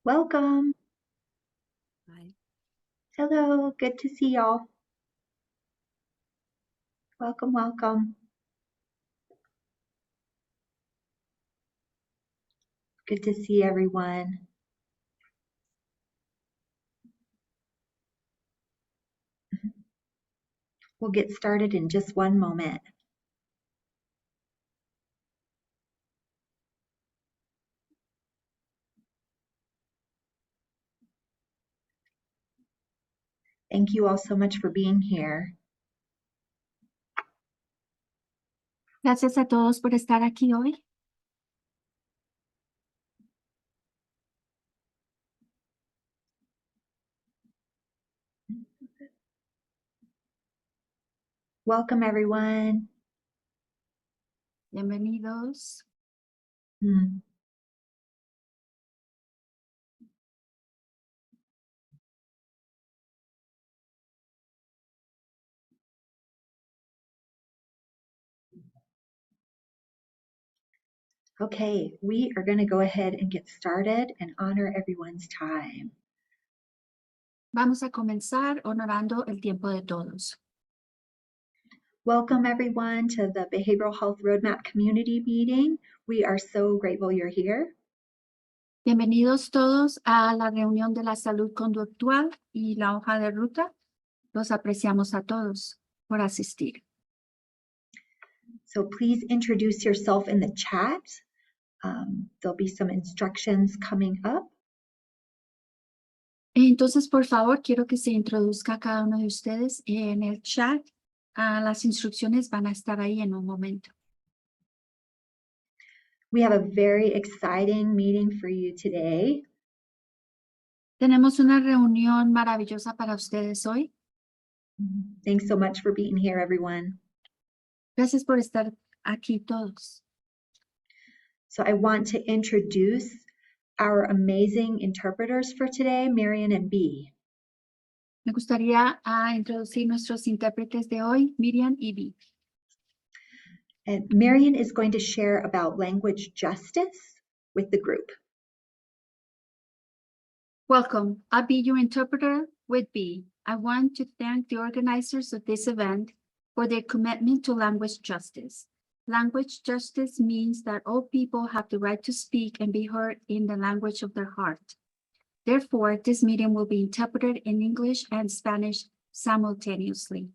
Welcome. Hi. Hello, good to see y'all. Welcome, welcome. Good to see everyone. We'll get started in just one moment. Thank you all so much for being here. Gracias a todos por estar aquí hoy. Welcome, everyone. Bienvenidos. Okay, we are going to go ahead and get started and honor everyone's time. Vamos a comenzar honorando el tiempo de todos. Welcome, everyone, to the Behavioral Health Roadmap Community Meeting. We are so grateful you're here. Bienvenidos todos a la reunión de la salud conductual y la hoja de ruta. Los apreciamos a todos por asistir. So please introduce yourself in the chat. There'll be some instructions coming up. Entonces, por favor, quiero que se introduzca cada uno de ustedes en el chat. Las instrucciones van a estar ahí en un momento. We have a very exciting meeting for you today. Tenemos una reunión maravillosa para ustedes hoy. Thanks so much for being here, everyone. Gracias por estar aquí todos. So I want to introduce our amazing interpreters for today, Marian and Bee. Me gustaría introducir nuestros intérpretes de hoy, Miriam y Bee. And Marian is going to share about language justice with the group. Welcome. I'll be your interpreter with Bee. I want to thank the organizers of this event for their commitment to language justice. Language justice means that all people have the right to speak and be heard in the language of their heart. Therefore, this meeting will be interpreted in English and Spanish simultaneously.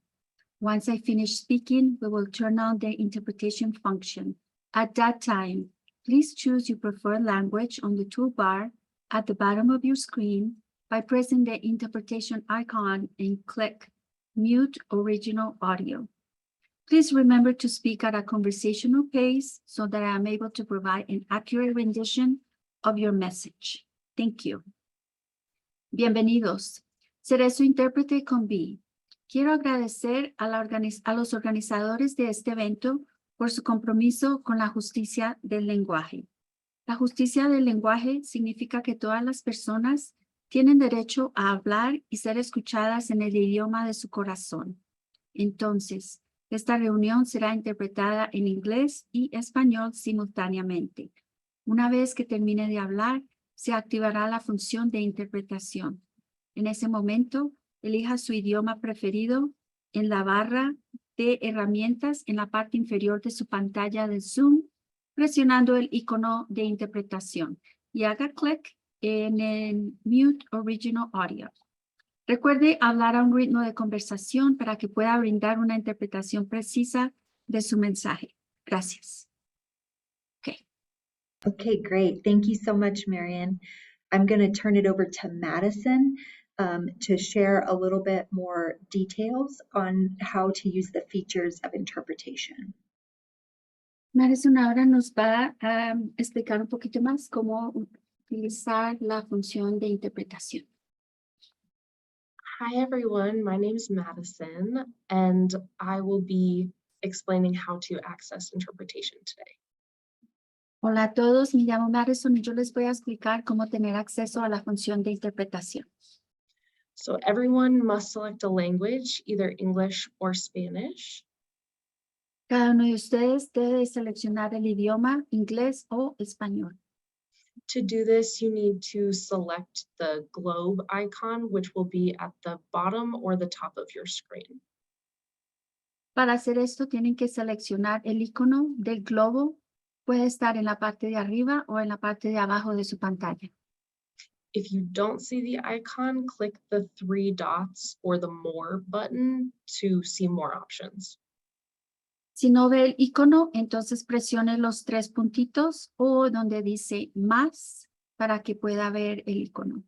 Once I finish speaking, we will turn on the interpretation function. At that time, please choose your preferred language on the toolbar at the bottom of your screen by pressing the interpretation icon and click Mute Original Audio. Please remember to speak at a conversational pace so that I am able to provide an accurate rendition of your message. Thank you. Bienvenidos. Seré su intérprete con Bee. Quiero agradecer a los organizadores de este evento por su compromiso con la justicia del lenguaje. La justicia del lenguaje significa que todas las personas tienen derecho a hablar y ser escuchadas en el idioma de su corazón. Entonces, esta reunión será interpretada en inglés y español simultáneamente. Una vez que termine de hablar, se activará la función de interpretación. En ese momento, elija su idioma preferido en la barra de herramientas en la parte inferior de su pantalla de Zoom, presionando el icono de interpretación y haga clic en el Mute Original Audio. Recuerde hablar a un ritmo de conversación para que pueda brindar una interpretación precisa de su mensaje. Gracias. Okay, great. Thank you so much, Marian. I'm going to turn it over to Madison to share a little bit more details on how to use the features of interpretation. Madison ahora nos va a explicar un poquito más cómo utilizar la función de interpretación. Hi everyone, my name is Madison and I will be explaining how to access interpretation today. Hola a todos, me llamo Madison y yo les voy a explicar cómo tener acceso a la función de interpretación. So everyone must select a language, either English or Spanish. Cada uno de ustedes debe seleccionar el idioma inglés o español. To do this, you need to select the globe icon, which will be at the bottom or the top of your screen. Para hacer esto tienen que seleccionar el icono del globo. Puede estar en la parte de arriba o en la parte de abajo de su pantalla. If you don't see the icon, click the 3 dots or the More button to see more options. Si no ve el icono, entonces presione los 3 puntitos o donde dice más para que pueda ver el icono.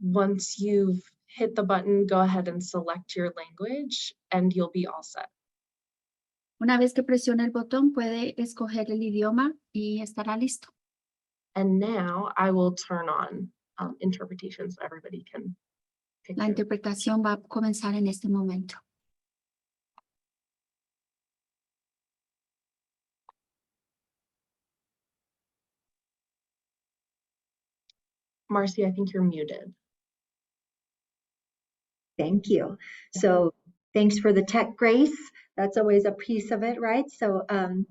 Once you've hit the button, go ahead and select your language and you'll be all set. Una vez que presione el botón, puede escoger el idioma y estará listo. And now I will turn on interpretation so everybody can pick La their. interpretación va a comenzar en este momento. Marcy, I think you're muted. Thank you. So thanks for the tech grace. That's always a piece of it, right? So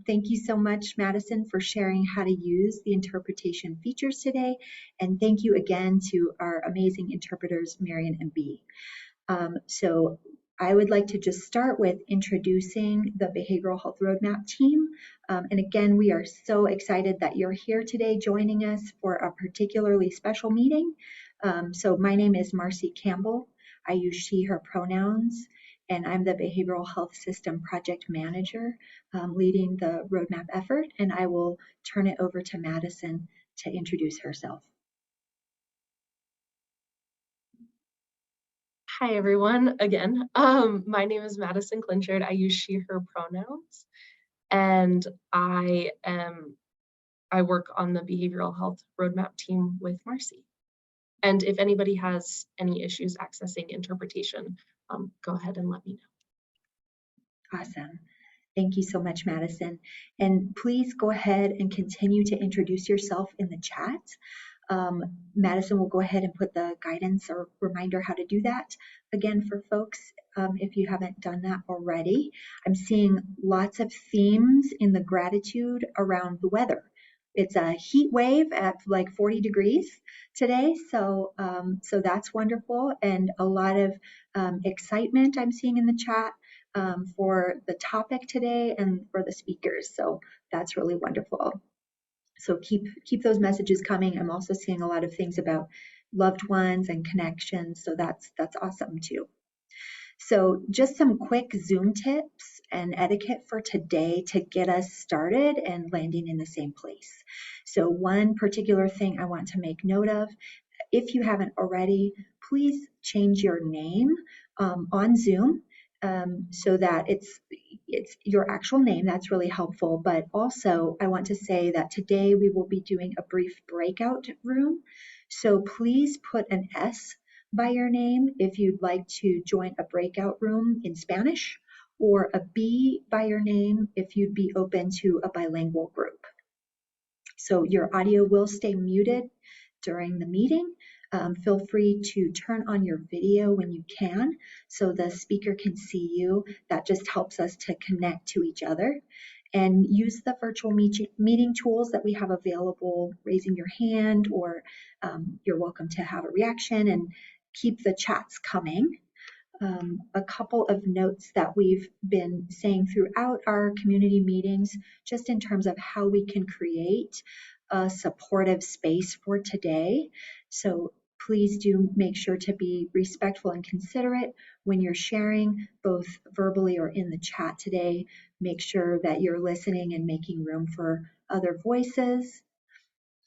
thank you so much, Madison, for sharing how to use the interpretation features today. And thank you again to our amazing interpreters, Marion and Bea. So I would like to just start with introducing the Behavioral Health Roadmap team. And again, we are so excited that you're here today joining us for a particularly special meeting. So my name is Marcy Campbell. I use she, her pronouns, and I'm the Behavioral Health System Project Manager leading the roadmap effort. And I will turn it over to Madison to introduce herself. Hi, everyone, again. My name is Madison Clinchard. I use she, her pronouns, and I work on the Behavioral Health Roadmap team with Marcy. And if anybody has any issues accessing interpretation, go ahead and let me know. Awesome. Thank you so much, Madison. And please go ahead and continue to introduce yourself in the chat. Madison will go ahead and put the guidance or reminder how to do that again for folks if you haven't done that already. I'm seeing lots of themes in the gratitude around the weather. It's a heat wave at like 40 degrees today, so that's wonderful, and a lot of excitement I'm seeing in the chat for the topic today and for the speakers, so that's really wonderful. So keep those messages coming. I'm also seeing a lot of things about loved ones and connections, so that's awesome too. So just some quick Zoom tips and etiquette for today to get us started and landing in the same place. So one particular thing I want to make note of, if you haven't already, please change your name on Zoom so that it's your actual name. That's really helpful. But also, I want to say that today we will be doing a brief breakout room. So please put an S by your name if you'd like to join a breakout room in Spanish, or a B by your name if you'd be open to a bilingual group. So your audio will stay muted during the meeting. Feel free to turn on your video when you can so the speaker can see you. That just helps us to connect to each other. And use the virtual meeting tools that we have available, raising your hand, or you're welcome to have a reaction, and keep the chats coming. A couple of notes that we've been saying throughout our community meetings, just in terms of how we can create a supportive space for today. So please do make sure to be respectful and considerate when you're sharing, both verbally or in the chat today. Make sure that you're listening and making room for other voices.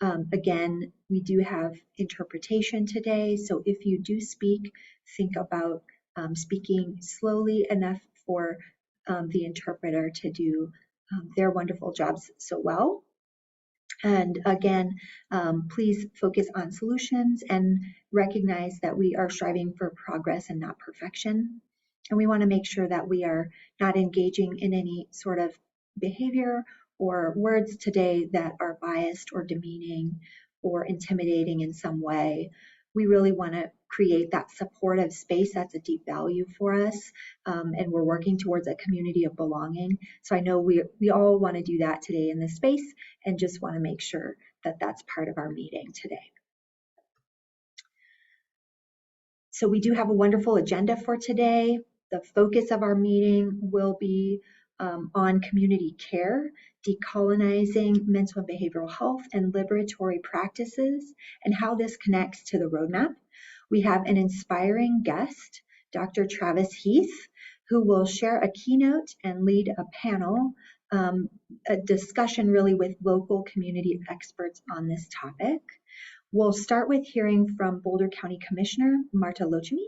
Again, we do have interpretation today, so if you do speak, think about speaking slowly enough for the interpreter to do their wonderful jobs so well. And again, please focus on solutions and recognize that we are striving for progress and not perfection. And we want to make sure that we are not engaging in any sort of behavior or words today that are biased or demeaning or intimidating in some way. We really want to create that supportive space. That's a deep value for us, and we're working towards a community of belonging. So I know we all want to do that today in this space, and just want to make sure that that's part of our meeting today. So we do have a wonderful agenda for today. The focus of our meeting will be on community care, decolonizing mental and behavioral health, and liberatory practices, and how this connects to the roadmap. We have an inspiring guest, Dr. Travis Heath, who will share a keynote and lead a panel, a discussion really with local community experts on this topic. We'll start with hearing from Boulder County Commissioner Marta Lochemy,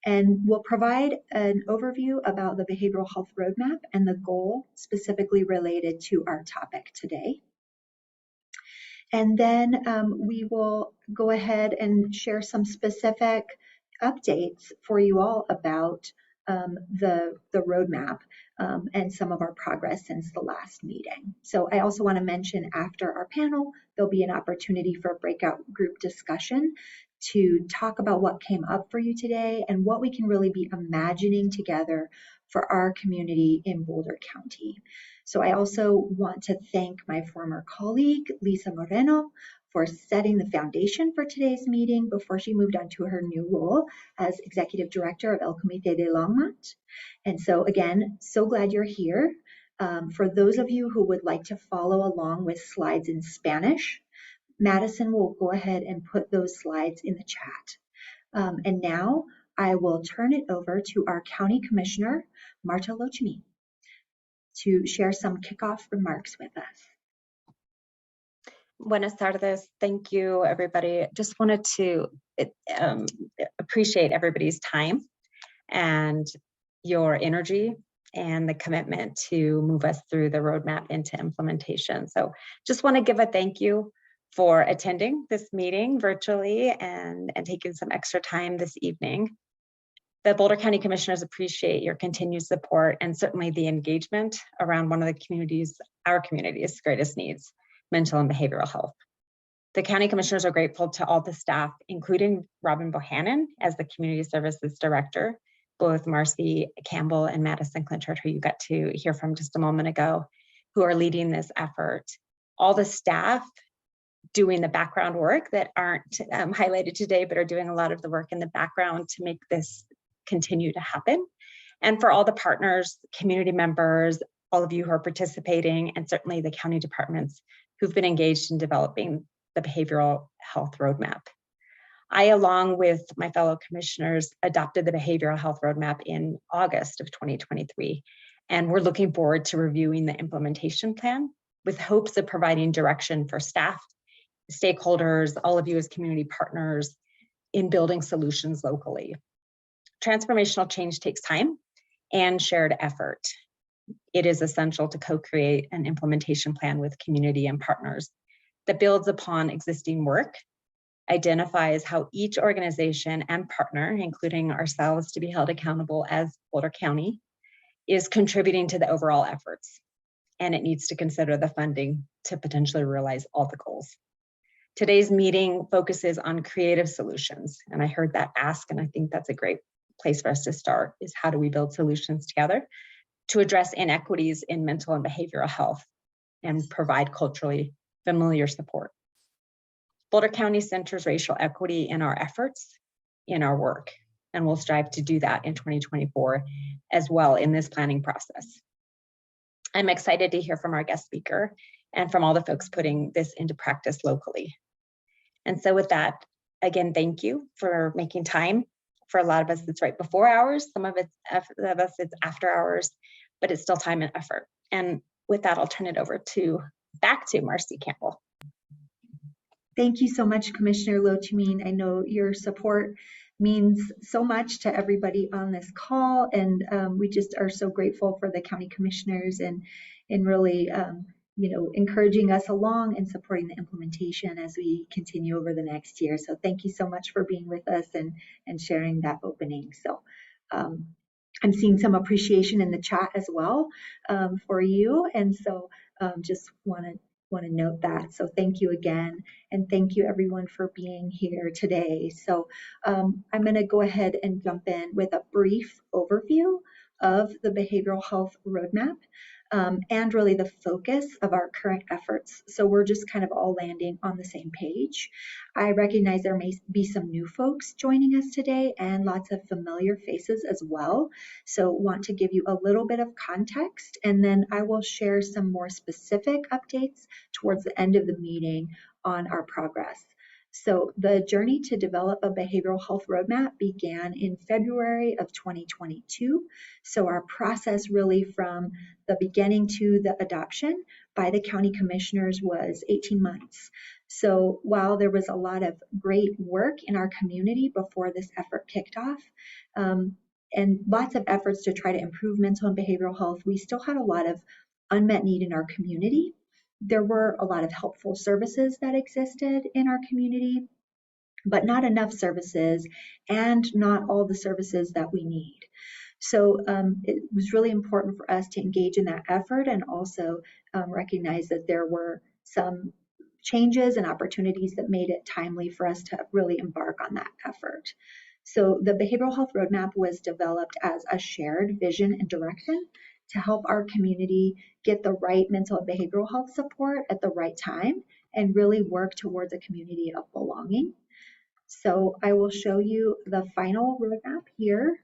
and we'll provide an overview about the behavioral health roadmap and the goal specifically related to our topic today. And then we will go ahead and share some specific updates for you all about the roadmap and some of our progress since the last meeting. So I also want to mention after our panel, there'll be an opportunity for a breakout group discussion to talk about what came up for you today and what we can really be imagining together for our community in Boulder County. So I also want to thank my former colleague, Lisa Moreno, for setting the foundation for today's meeting before she moved on to her new role as Executive Director of El Comité de Longmont. And so again, so glad you're here. For those of you who would like to follow along with slides in Spanish, Madison will go ahead and put those slides in the chat. And now I will turn it over to our County Commissioner, Marta Lochemy, to share some kickoff remarks with us. Buenas tardes. Thank you, everybody. Just wanted to appreciate everybody's time and your energy and the commitment to move us through the roadmap into implementation. So just want to give a thank you for attending this meeting virtually and taking some extra time this evening. The Boulder County Commissioners appreciate your continued support and certainly the engagement around one of the communities, our community's greatest needs, mental and behavioral health. The County Commissioners are grateful to all the staff, including Robin Bohannon as the Community Services Director, both Marcy Campbell and Madison Clinchard, who you got to hear from just a moment ago, who are leading this effort. All the staff doing the background work that aren't highlighted today, but are doing a lot of the work in the background to make this continue to happen. And for all the partners, community members, all of you who are participating, and certainly the county departments who've been engaged in developing the behavioral health roadmap. I, along with my fellow commissioners, adopted the behavioral health roadmap in August of 2023. And we're looking forward to reviewing the implementation plan with hopes of providing direction for staff, stakeholders, all of you as community partners in building solutions locally. Transformational change takes time and shared effort. It is essential to co-create an implementation plan with community and partners that builds upon existing work, identifies how each organization and partner, including ourselves to be held accountable as Boulder County, is contributing to the overall efforts. And it needs to consider the funding to potentially realize all the goals. Today's meeting focuses on creative solutions. And I heard that ask, and I think that's a great place for us to start, is how do we build solutions together to address inequities in mental and behavioral health and provide culturally familiar support. Boulder County centers racial equity in our efforts, in our work, and we'll strive to do that in 2024 as well in this planning process. I'm excited to hear from our guest speaker and from all the folks putting this into practice locally. And so with that, again, thank you for making time. For a lot of us, it's right before hours. Some of us, it's after hours, but it's still time and effort. And with that, I'll turn it over back to Marcy Campbell. Thank you so much, Commissioner Lochemy. I know your support means so much to everybody on this call, and we just are so grateful for the county commissioners and really encouraging us along and supporting the implementation as we continue over the next year. So thank you so much for being with us and sharing that opening. So I'm seeing some appreciation in the chat as well for you, and so just want to note that. So thank you again, and thank you everyone for being here today. So I'm going to go ahead and jump in with a brief overview of the behavioral health roadmap. and really the focus of our current efforts. So we're just kind of all landing on the same page. I recognize there may be some new folks joining us today and lots of familiar faces as well. So want to give you a little bit of context, and then I will share some more specific updates towards the end of the meeting on our progress. So the journey to develop a behavioral health roadmap began in February of 2022. So our process really from the beginning to the adoption by the county commissioners was 18 months. So while there was a lot of great work in our community before this effort kicked off, and lots of efforts to try to improve mental and behavioral health, we still had a lot of unmet need in our community. There were a lot of helpful services that existed in our community, but not enough services and not all the services that we need. So it was really important for us to engage in that effort and also recognize that there were some changes and opportunities that made it timely for us to really embark on that effort. So the behavioral health roadmap was developed as a shared vision and direction to help our community get the right mental and behavioral health support at the right time and really work towards a community of belonging. So I will show you the final roadmap here.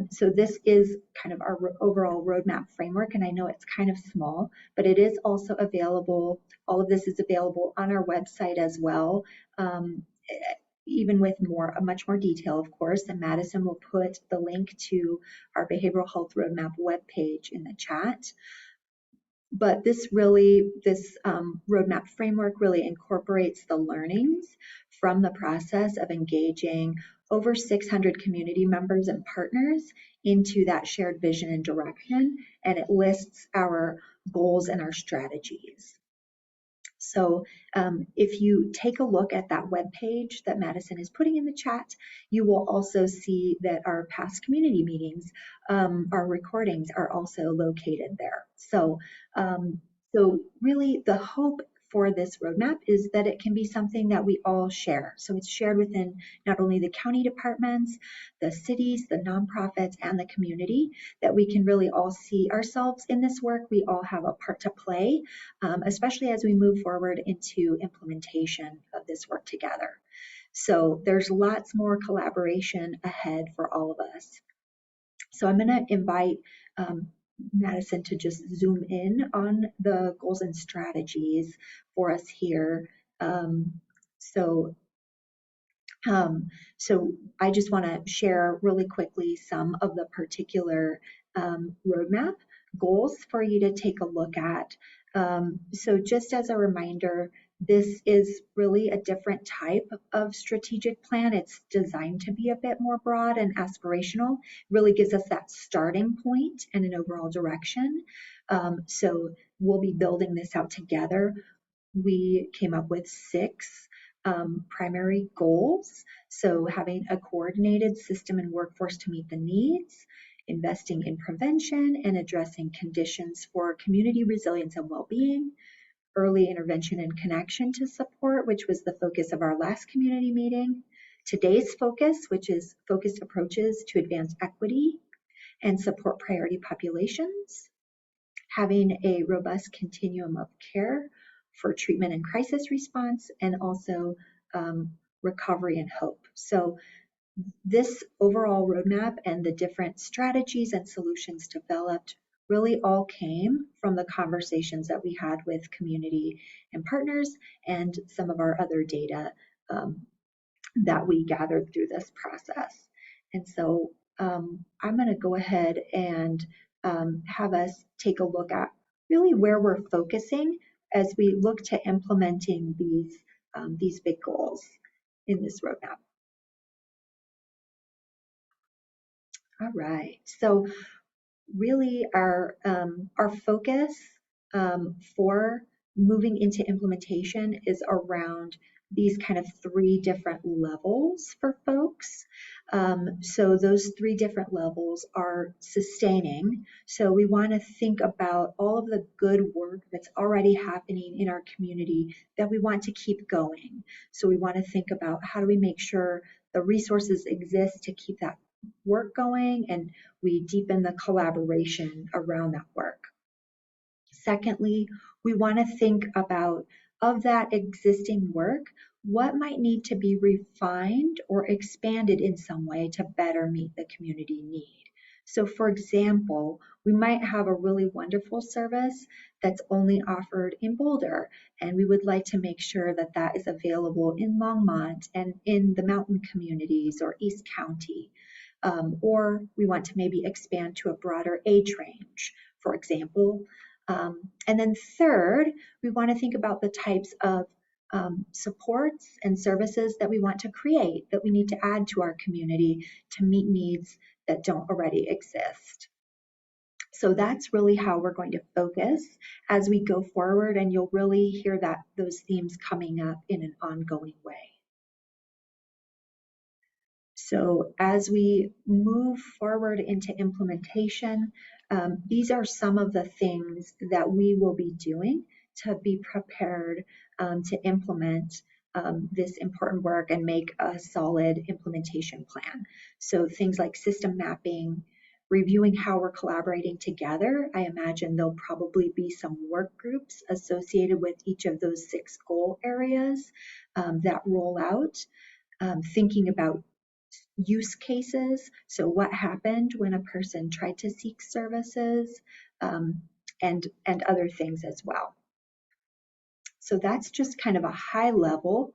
So this is kind of our overall roadmap framework, and I know it's kind of small, but it is also available. All of this is available on our website as well, even with much more detail, of course, and Madison will put the link to our behavioral health roadmap webpage in the chat. But this roadmap framework really incorporates the learnings from the process of engaging over 600 community members and partners into that shared vision and direction, and it lists our goals and our strategies. So if you take a look at that webpage that Madison is putting in the chat, you will also see that our past community meetings, our recordings are also located there. So really the hope for this roadmap is that it can be something that we all share. So it's shared within not only the county departments, the cities, the nonprofits, and the community, that we can really all see ourselves in this work. We all have a part to play, especially as we move forward into implementation of this work together. So there's lots more collaboration ahead for all of us. So I'm going to invite Madison to just zoom in on the goals and strategies for us here. So I just want to share really quickly some of the particular roadmap goals for you to take a look at. So just as a reminder, this is really a different type of strategic plan. It's designed to be a bit more broad and aspirational. It really gives us that starting point and an overall direction. So we'll be building this out together. We came up with 6 primary goals. So having a coordinated system and workforce to meet the needs, investing in prevention and addressing conditions for community resilience and well-being, early intervention and connection to support, which was the focus of our last community meeting, today's focus, which is focused approaches to advance equity and support priority populations, having a robust continuum of care for treatment and crisis response, and also recovery and hope. So this overall roadmap and the different strategies and solutions developed really all came from the conversations that we had with community and partners and some of our other data that we gathered through this process. And so I'm going to go ahead and have us take a look at really where we're focusing as we look to implementing these big goals in this roadmap. All right, so really our focus for moving into implementation is around these kind of 3 different levels for folks. So those 3 different levels are sustaining. So we want to think about all of the good work that's already happening in our community that we want to keep going. So we want to think about how do we make sure the resources exist to keep that work going, and we deepen the collaboration around that work. Secondly, we want to think about, of that existing work, what might need to be refined or expanded in some way to better meet the community need. So for example, we might have a really wonderful service that's only offered in Boulder, and we would like to make sure that that is available in Longmont and in the mountain communities or East County. Or we want to maybe expand to a broader age range, for example. And then third, we want to think about the types of supports and services that we want to create, that we need to add to our community to meet needs that don't already exist. So that's really how we're going to focus as we go forward, and you'll really hear those themes coming up in an ongoing way. So as we move forward into implementation, these are some of the things that we will be doing to be prepared to implement this important work and make a solid implementation plan. So things like system mapping, reviewing how we're collaborating together. I imagine there'll probably be some work groups associated with each of those 6 goal areas that roll out. Thinking about use cases, so what happened when a person tried to seek services, and other things as well. So that's just kind of a high level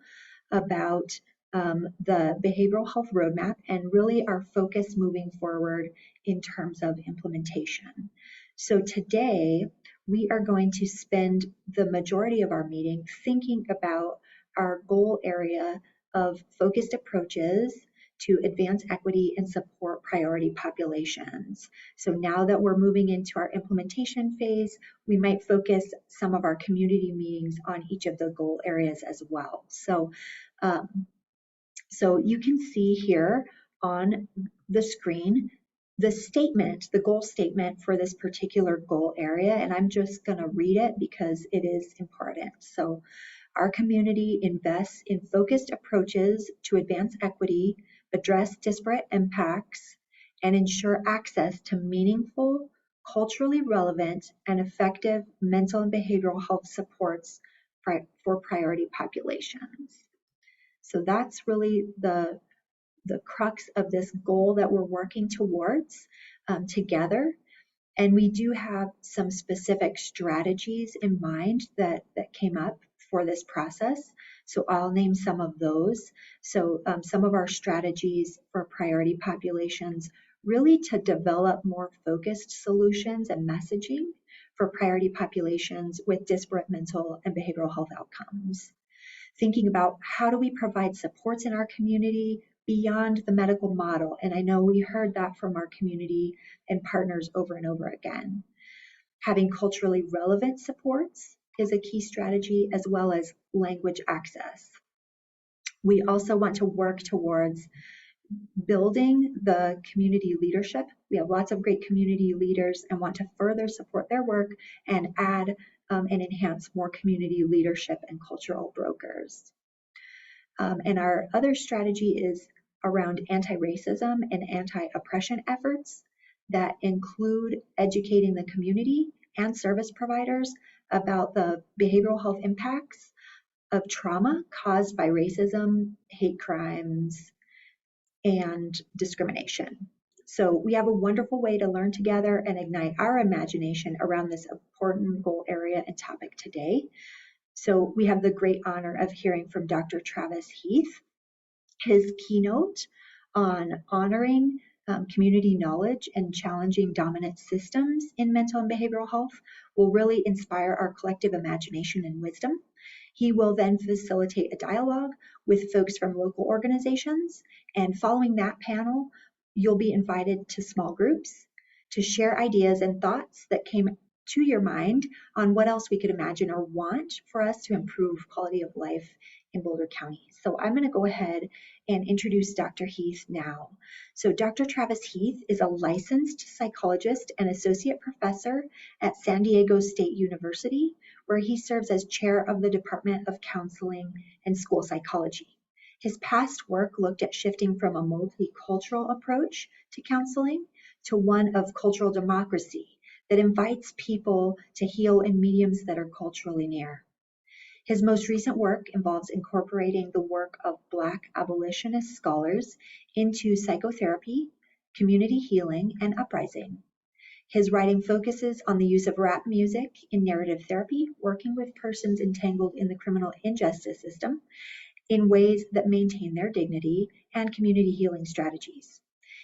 about the behavioral health roadmap and really our focus moving forward in terms of implementation. So today we are going to spend the majority of our meeting thinking about our goal area of focused approaches to advance equity and support priority populations. So now that we're moving into our implementation phase, we might focus some of our community meetings on each of the goal areas as well. So you can see here on the screen the goal statement for this particular goal area, and I'm just going to read it because it is important. So our community invests in focused approaches to advance equity, address disparate impacts, and ensure access to meaningful, culturally relevant, and effective mental and behavioral health supports for priority populations. So that's really the crux of this goal that we're working towards together. And we do have some specific strategies in mind that came up for this process. So I'll name some of those. So some of our strategies for priority populations, really to develop more focused solutions and messaging for priority populations with disparate mental and behavioral health outcomes. Thinking about how do we provide supports in our community beyond the medical model. And I know we heard that from our community and partners over and over again. Having culturally relevant supports is a key strategy, as well as language access. We also want to work towards building the community leadership. We have lots of great community leaders and want to further support their work and add and enhance more community leadership and cultural brokers. And our other strategy is around anti-racism and anti-oppression efforts that include educating the community and service providers about the behavioral health impacts of trauma caused by racism, hate crimes, and discrimination. So we have a wonderful way to learn together and ignite our imagination around this important goal area and topic today. So we have the great honor of hearing from Dr. Travis Heath. His keynote on honoring community knowledge and challenging dominant systems in mental and behavioral health will really inspire our collective imagination and wisdom. He will then facilitate a dialogue with folks from local organizations, and following that panel, you'll be invited to small groups to share ideas and thoughts that came to your mind on what else we could imagine or want for us to improve quality of life in Boulder County. So I'm going to go ahead and introduce Dr. Heath now. So Dr. Travis Heath is a licensed psychologist and associate professor at San Diego State University, where he serves as chair of the Department of Counseling and School Psychology. His past work looked at shifting from a multicultural approach to counseling to one of cultural democracy that invites people to heal in mediums that are culturally near. His most recent work involves incorporating the work of Black abolitionist scholars into psychotherapy, community healing, and uprising. His writing focuses on the use of rap music in narrative therapy, working with persons entangled in the criminal injustice system in ways that maintain their dignity, and community healing strategies.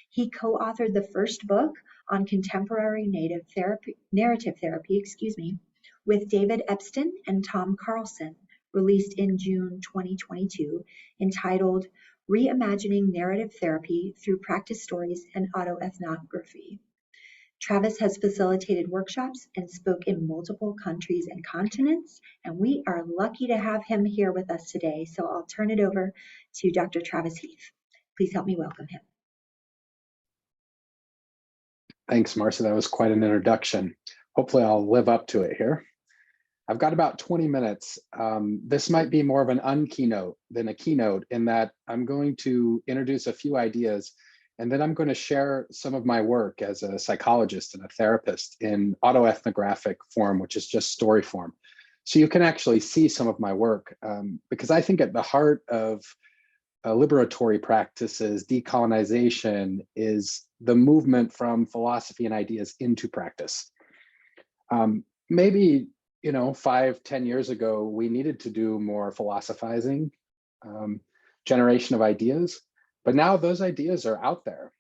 He co-authored the first book on contemporary narrative therapy, with David Epstein and Tom Carlson, released in June 2022, entitled Reimagining Narrative Therapy Through Practice Stories and Autoethnography. Travis has facilitated workshops and spoke in multiple countries and continents, and we are lucky to have him here with us today. So I'll turn it over to Dr. Travis Heath. Please help me welcome him. Thanks, Marcia. That was quite an introduction. Hopefully I'll live up to it here. I've got about 20 minutes. This might be more of an unkeynote than a keynote in that I'm going to introduce a few ideas, and then I'm going to share some of my work as a psychologist and a therapist in autoethnographic form, which is just story form. So you can actually see some of my work, because I think at the heart of liberatory practices, decolonization, is the movement from philosophy and ideas into practice. Maybe 5-10 years ago, we needed to do more philosophizing, generation of ideas, but now those ideas are out there.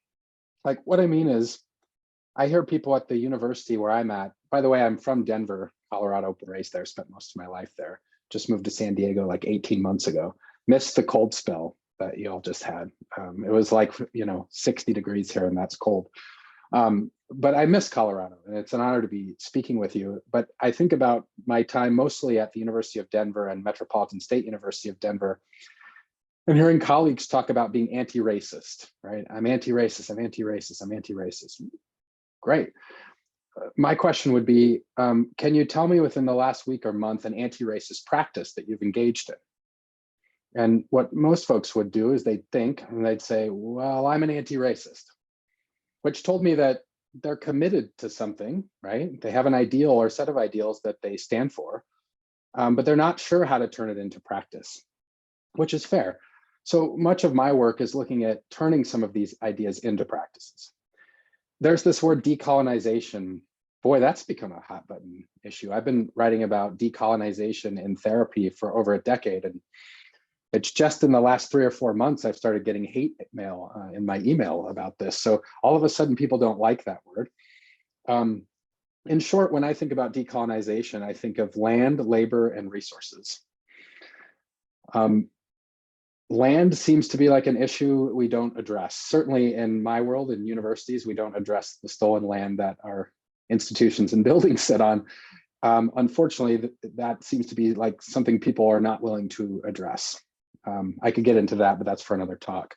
Like, what I mean is, I hear people at the university where I'm at. By the way, I'm from Denver, Colorado, raised there, spent most of my life there. Just moved to San Diego like 18 months ago. Missed the cold spell that you all just had. It was like 60 degrees here, and that's cold. But I miss Colorado, and it's an honor to be speaking with you. But I think about my time mostly at the University of Denver and Metropolitan State University of Denver, and hearing colleagues talk about being anti-racist, right? I'm anti-racist, I'm anti-racist, I'm anti-racist. Great. My question would be, can you tell me within the last week or month an anti-racist practice that you've engaged in? And what most folks would do is they'd think, and they'd say, well, I'm an anti-racist, which told me that they're committed to something, right? They have an ideal or set of ideals that they stand for, but they're not sure how to turn it into practice, which is fair. So much of my work is looking at turning some of these ideas into practices. There's this word decolonization. Boy, that's become a hot button issue. I've been writing about decolonization in therapy for over a decade, and it's just in the last 3 or 4 months I've started getting hate mail in my email about this. So all of a sudden people don't like that word. In short, when I think about decolonization, I think of land, labor, and resources. Land seems to be like an issue we don't address. Certainly in my world, in universities, we don't address the stolen land that our institutions and buildings sit on. Unfortunately, that seems to be like something people are not willing to address. I could get into that, but that's for another talk.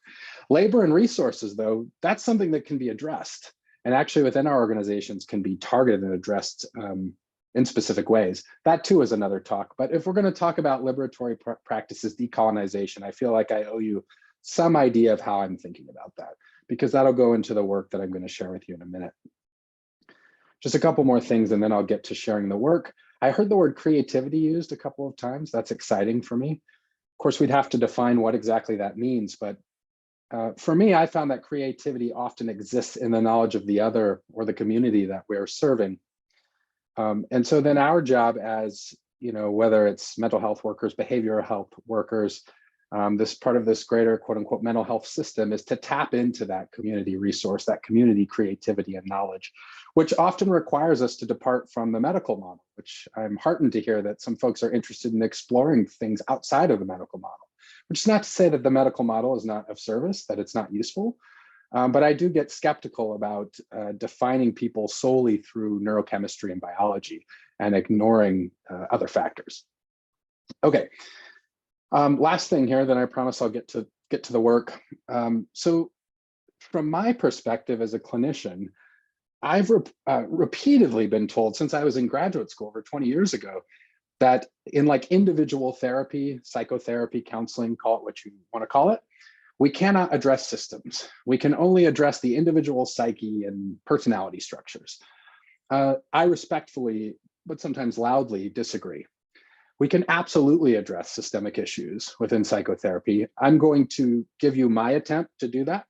Labor and resources, though, that's something that can be addressed, and actually within our organizations can be targeted and addressed in specific ways. That too is another talk. But if we're going to talk about liberatory practices, decolonization, I feel like I owe you some idea of how I'm thinking about that, because that'll go into the work that I'm going to share with you in a minute. Just a couple more things, and then I'll get to sharing the work. I heard the word creativity used a couple of times. That's exciting for me. Of course, we'd have to define what exactly that means, but for me, I found that creativity often exists in the knowledge of the other or the community that we're serving. And so then our job as, whether it's mental health workers, behavioral health workers, this part of this greater quote unquote mental health system is to tap into that community resource, that community creativity and knowledge, which often requires us to depart from the medical model, which I'm heartened to hear that some folks are interested in exploring things outside of the medical model, which is not to say that the medical model is not of service, that it's not useful. But I do get skeptical about defining people solely through neurochemistry and biology and ignoring other factors. Okay, last thing here, then I promise I'll get to the work. So from my perspective as a clinician, I've repeatedly been told since I was in graduate school over 20 years ago that in like individual therapy, psychotherapy, counseling, call it what you want to call it, we cannot address systems. We can only address the individual psyche and personality structures. I respectfully, but sometimes loudly, disagree. We can absolutely address systemic issues within psychotherapy. I'm going to give you my attempt to do that.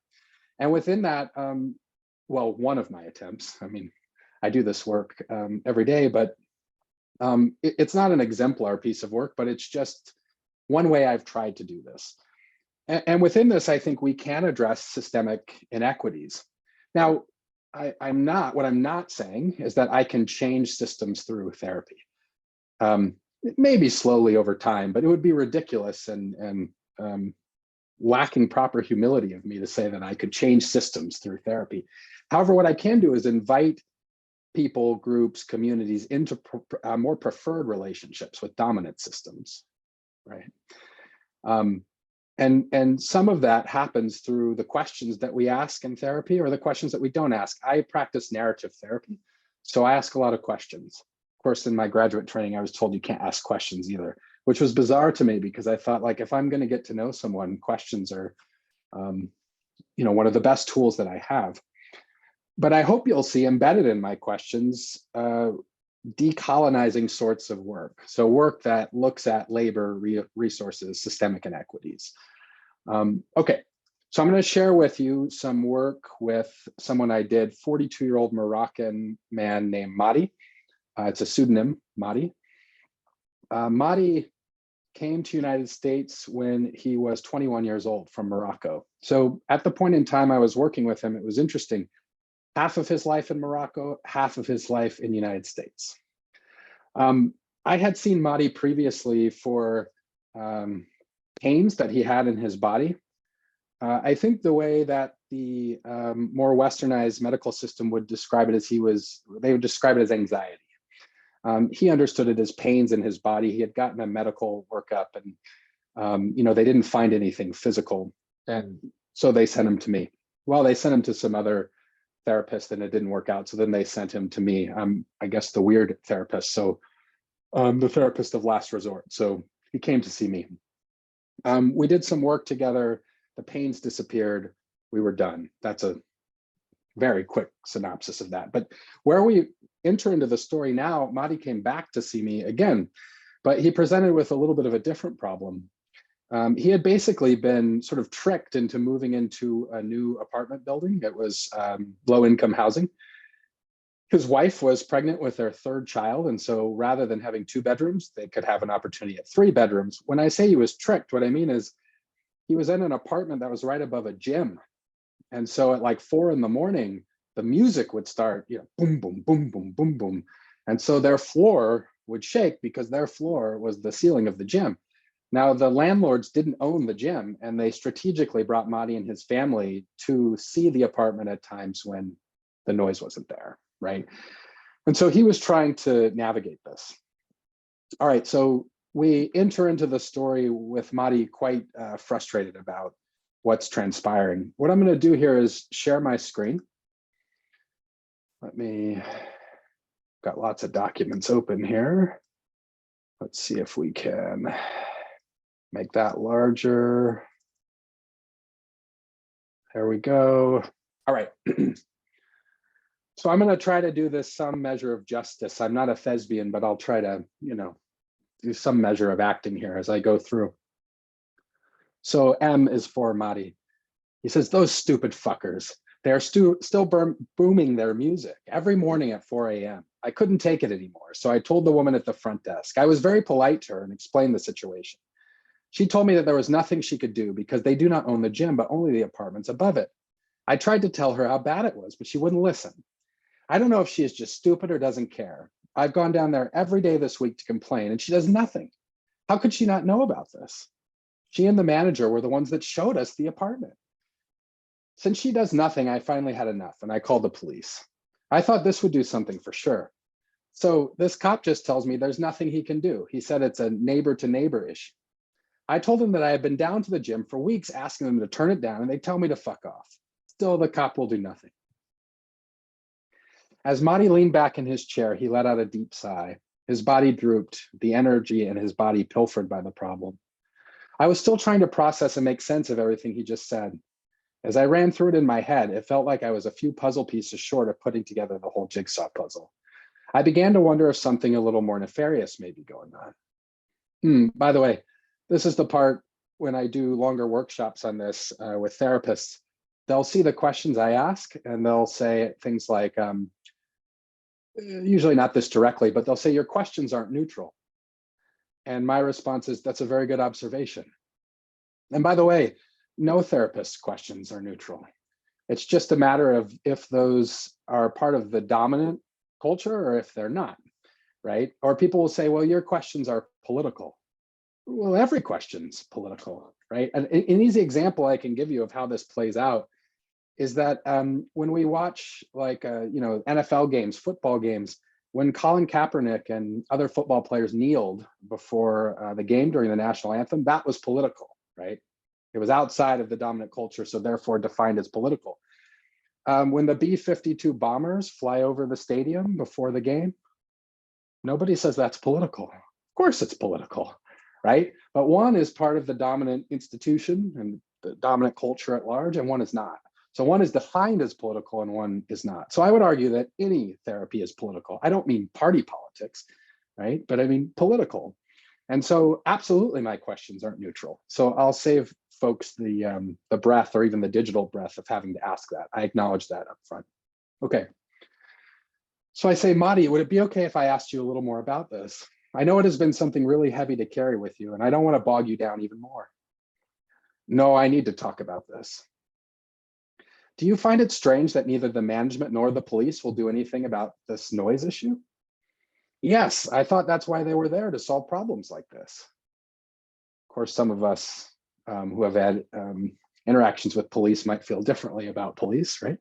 And within that, well, one of my attempts, I mean, I do this work every day, but it's not an exemplar piece of work, but it's just one way I've tried to do this. And within this, I think we can address systemic inequities. Now, what I'm not saying is that I can change systems through therapy. Maybe slowly over time, but it would be ridiculous and lacking proper humility of me to say that I could change systems through therapy. However, what I can do is invite people, groups, communities into more preferred relationships with dominant systems, right? And some of that happens through the questions that we ask in therapy or the questions that we don't ask. I practice narrative therapy, so I ask a lot of questions. Of course, in my graduate training, I was told you can't ask questions either, which was bizarre to me because I thought, like, if I'm going to get to know someone, questions are, one of the best tools that I have. But I hope you'll see embedded in my questions decolonizing sorts of work. So work that looks at labor, resources, systemic inequities. Okay, so I'm going to share with you some work with someone I did, 42-year-old Moroccan man named Mahdi. It's a pseudonym, Mahdi. Mahdi came to the United States when he was 21 years old from Morocco. So at the point in time I was working with him, it was interesting. Half of his life in Morocco, half of his life in the United States. I had seen Mahdi previously for pains that he had in his body. I think the way that the more westernized medical system would describe it as they would describe it as anxiety. He understood it as pains in his body. He had gotten a medical workup and they didn't find anything physical. And so they sent him to me. Well, they sent him to some other therapist and it didn't work out. So then they sent him to me. I guess the weird therapist. So the therapist of last resort. So he came to see me. We did some work together. The pains disappeared. We were done. That's a very quick synopsis of that. But where we enter into the story now, Mahdi came back to see me again, but he presented with a little bit of a different problem. He had basically been sort of tricked into moving into a new apartment building. It was low-income housing. His wife was pregnant with their third child, and so rather than having 2 bedrooms, they could have an opportunity at 3 bedrooms. When I say he was tricked, what I mean is he was in an apartment that was right above a gym. And so at like 4 in the morning, the music would start, boom, boom, boom, boom, boom, boom. And so their floor would shake because their floor was the ceiling of the gym. Now, the landlords didn't own the gym, and they strategically brought Mahdi and his family to see the apartment at times when the noise wasn't there, right? And so he was trying to navigate this. All right, so we enter into the story with Mahdi quite frustrated about what's transpiring. What I'm going to do here is share my screen. Got lots of documents open here. Let's see if we can make that larger. There we go. All right. So I'm going to try to do this some measure of justice. I'm not a thespian, but I'll try to, do some measure of acting here as I go through. So M is for Mahdi. He says, those stupid fuckers. They're still booming their music every morning at 4 a.m. I couldn't take it anymore, so I told the woman at the front desk. I was very polite to her and explained the situation. She told me that there was nothing she could do because they do not own the gym, but only the apartments above it. I tried to tell her how bad it was, but she wouldn't listen. I don't know if she is just stupid or doesn't care. I've gone down there every day this week to complain, and she does nothing. How could she not know about this? She and the manager were the ones that showed us the apartment. Since she does nothing, I finally had enough, and I called the police. I thought this would do something for sure. So this cop just tells me there's nothing he can do. He said it's a neighbor-to-neighbor issue. I told him that I had been down to the gym for weeks asking them to turn it down, and they tell me to fuck off. Still, the cop will do nothing. As Mahdi leaned back in his chair, he let out a deep sigh. His body drooped, the energy in his body pilfered by the problem. I was still trying to process and make sense of everything he just said. As I ran through it in my head, it felt like I was a few puzzle pieces short of putting together the whole jigsaw puzzle. I began to wonder if something a little more nefarious may be going on. By the way, this is the part when I do longer workshops on this with therapists. They'll see the questions I ask and they'll say things like, usually not this directly, but they'll say, your questions aren't neutral. And my response is, that's a very good observation. And by the way, no therapist's questions are neutral. It's just a matter of if those are part of the dominant culture or if they're not, right? Or people will say, well, your questions are political. Well, every question's political, right? And an easy example I can give you of how this plays out is that when we watch like, NFL games, football games, when Colin Kaepernick and other football players kneeled before the game during the national anthem, that was political, right? It was outside of the dominant culture, so therefore defined as political. When the B-52 bombers fly over the stadium before the game, nobody says that's political. Of course it's political, right? But one is part of the dominant institution and the dominant culture at large, and one is not. So one is defined as political and one is not. So I would argue that any therapy is political. I don't mean party politics, right? But I mean political. And so absolutely my questions aren't neutral. So I'll save folks the breath or even the digital breath of having to ask that. I acknowledge that up front. Okay. So I say, Madi, would it be okay if I asked you a little more about this? I know it has been something really heavy to carry with you, and I don't want to bog you down even more. No, I need to talk about this. Do you find it strange that neither the management nor the police will do anything about this noise issue? Yes, I thought that's why they were there, to solve problems like this. Of course, some of us who have had interactions with police might feel differently about police, right?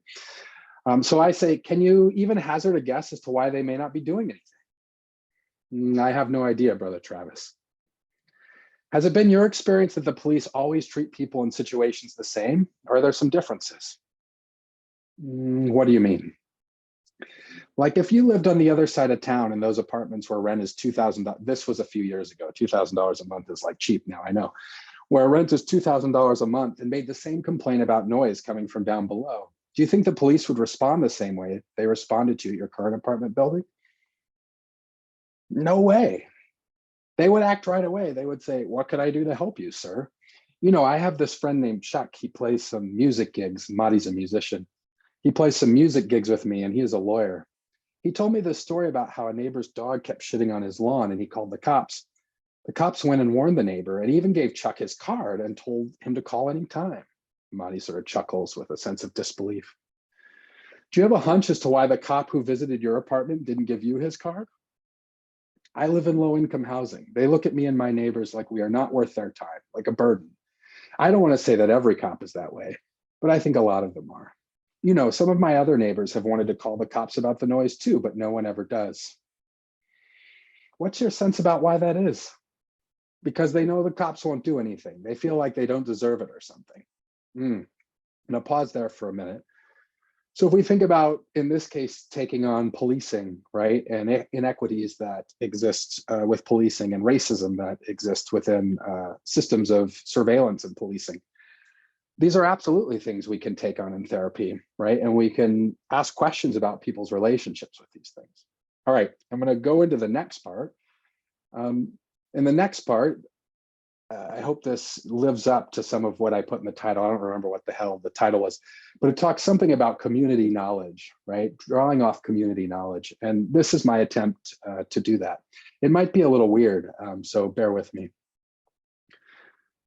So I say, can you even hazard a guess as to why they may not be doing anything? I have no idea, Brother Travis. Has it been your experience that the police always treat people in situations the same, or are there some differences? What do you mean? Like if you lived on the other side of town in those apartments where rent is $2,000, this was a few years ago, $2,000 a month is like cheap now, I know, where rent is $2,000 a month and made the same complaint about noise coming from down below. Do you think the police would respond the same way they responded to your current apartment building? No way. They would act right away. They would say, what could I do to help you, sir? You know, I have this friend named Chuck. He plays some music gigs. Madi's a musician. He plays some music gigs with me and he is a lawyer. He told me this story about how a neighbor's dog kept shitting on his lawn and he called the cops. The cops went and warned the neighbor and even gave Chuck his card and told him to call anytime. Madi sort of chuckles with a sense of disbelief. Do you have a hunch as to why the cop who visited your apartment didn't give you his card? I live in low-income housing. They look at me and my neighbors like we are not worth their time, like a burden. I don't want to say that every cop is that way, but I think a lot of them are. You know, some of my other neighbors have wanted to call the cops about the noise too, but no one ever does. What's your sense about why that is? Because they know the cops won't do anything. They feel like they don't deserve it or something. And I'll pause there for a minute. So if we think about, in this case, taking on policing, right, and inequities that exist with policing and racism that exists within systems of surveillance and policing, these are absolutely things we can take on in therapy, right? And we can ask questions about people's relationships with these things. All right, I'm going to go into the next part. In the next part, I hope this lives up to some of what I put in the title. I don't remember what the hell the title was, but it talks something about community knowledge, right? Drawing off community knowledge. And this is my attempt to do that. It might be a little weird, so bear with me.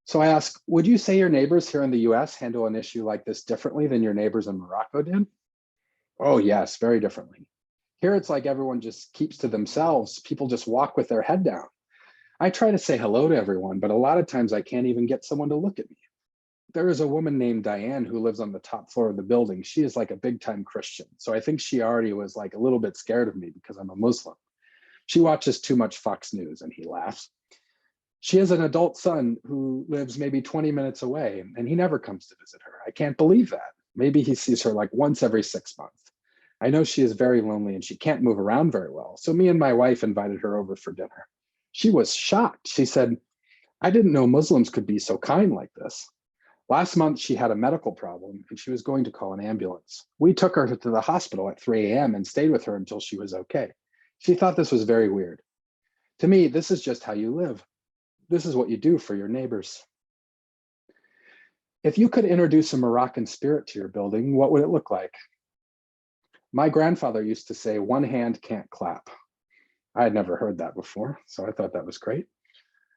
So I ask, would you say your neighbors here in the US handle an issue like this differently than your neighbors in Morocco did? Oh yes, very differently. Here it's like everyone just keeps to themselves. People just walk with their head down. I try to say hello to everyone, but a lot of times I can't even get someone to look at me. There is a woman named Diane who lives on the top floor of the building. She is like a big time Christian. So I think she already was like a little bit scared of me because I'm a Muslim. She watches too much Fox News and he laughs. She has an adult son who lives maybe 20 minutes away and he never comes to visit her. I can't believe that. Maybe he sees her like once every 6 months. I know she is very lonely and she can't move around very well. So me and my wife invited her over for dinner. She was shocked. She said, I didn't know Muslims could be so kind like this. Last month, she had a medical problem and she was going to call an ambulance. We took her to the hospital at 3 a.m. and stayed with her until she was okay. She thought this was very weird. To me, this is just how you live. This is what you do for your neighbors. If you could introduce a Moroccan spirit to your building, what would it look like? My grandfather used to say, one hand can't clap. I had never heard that before, so I thought that was great.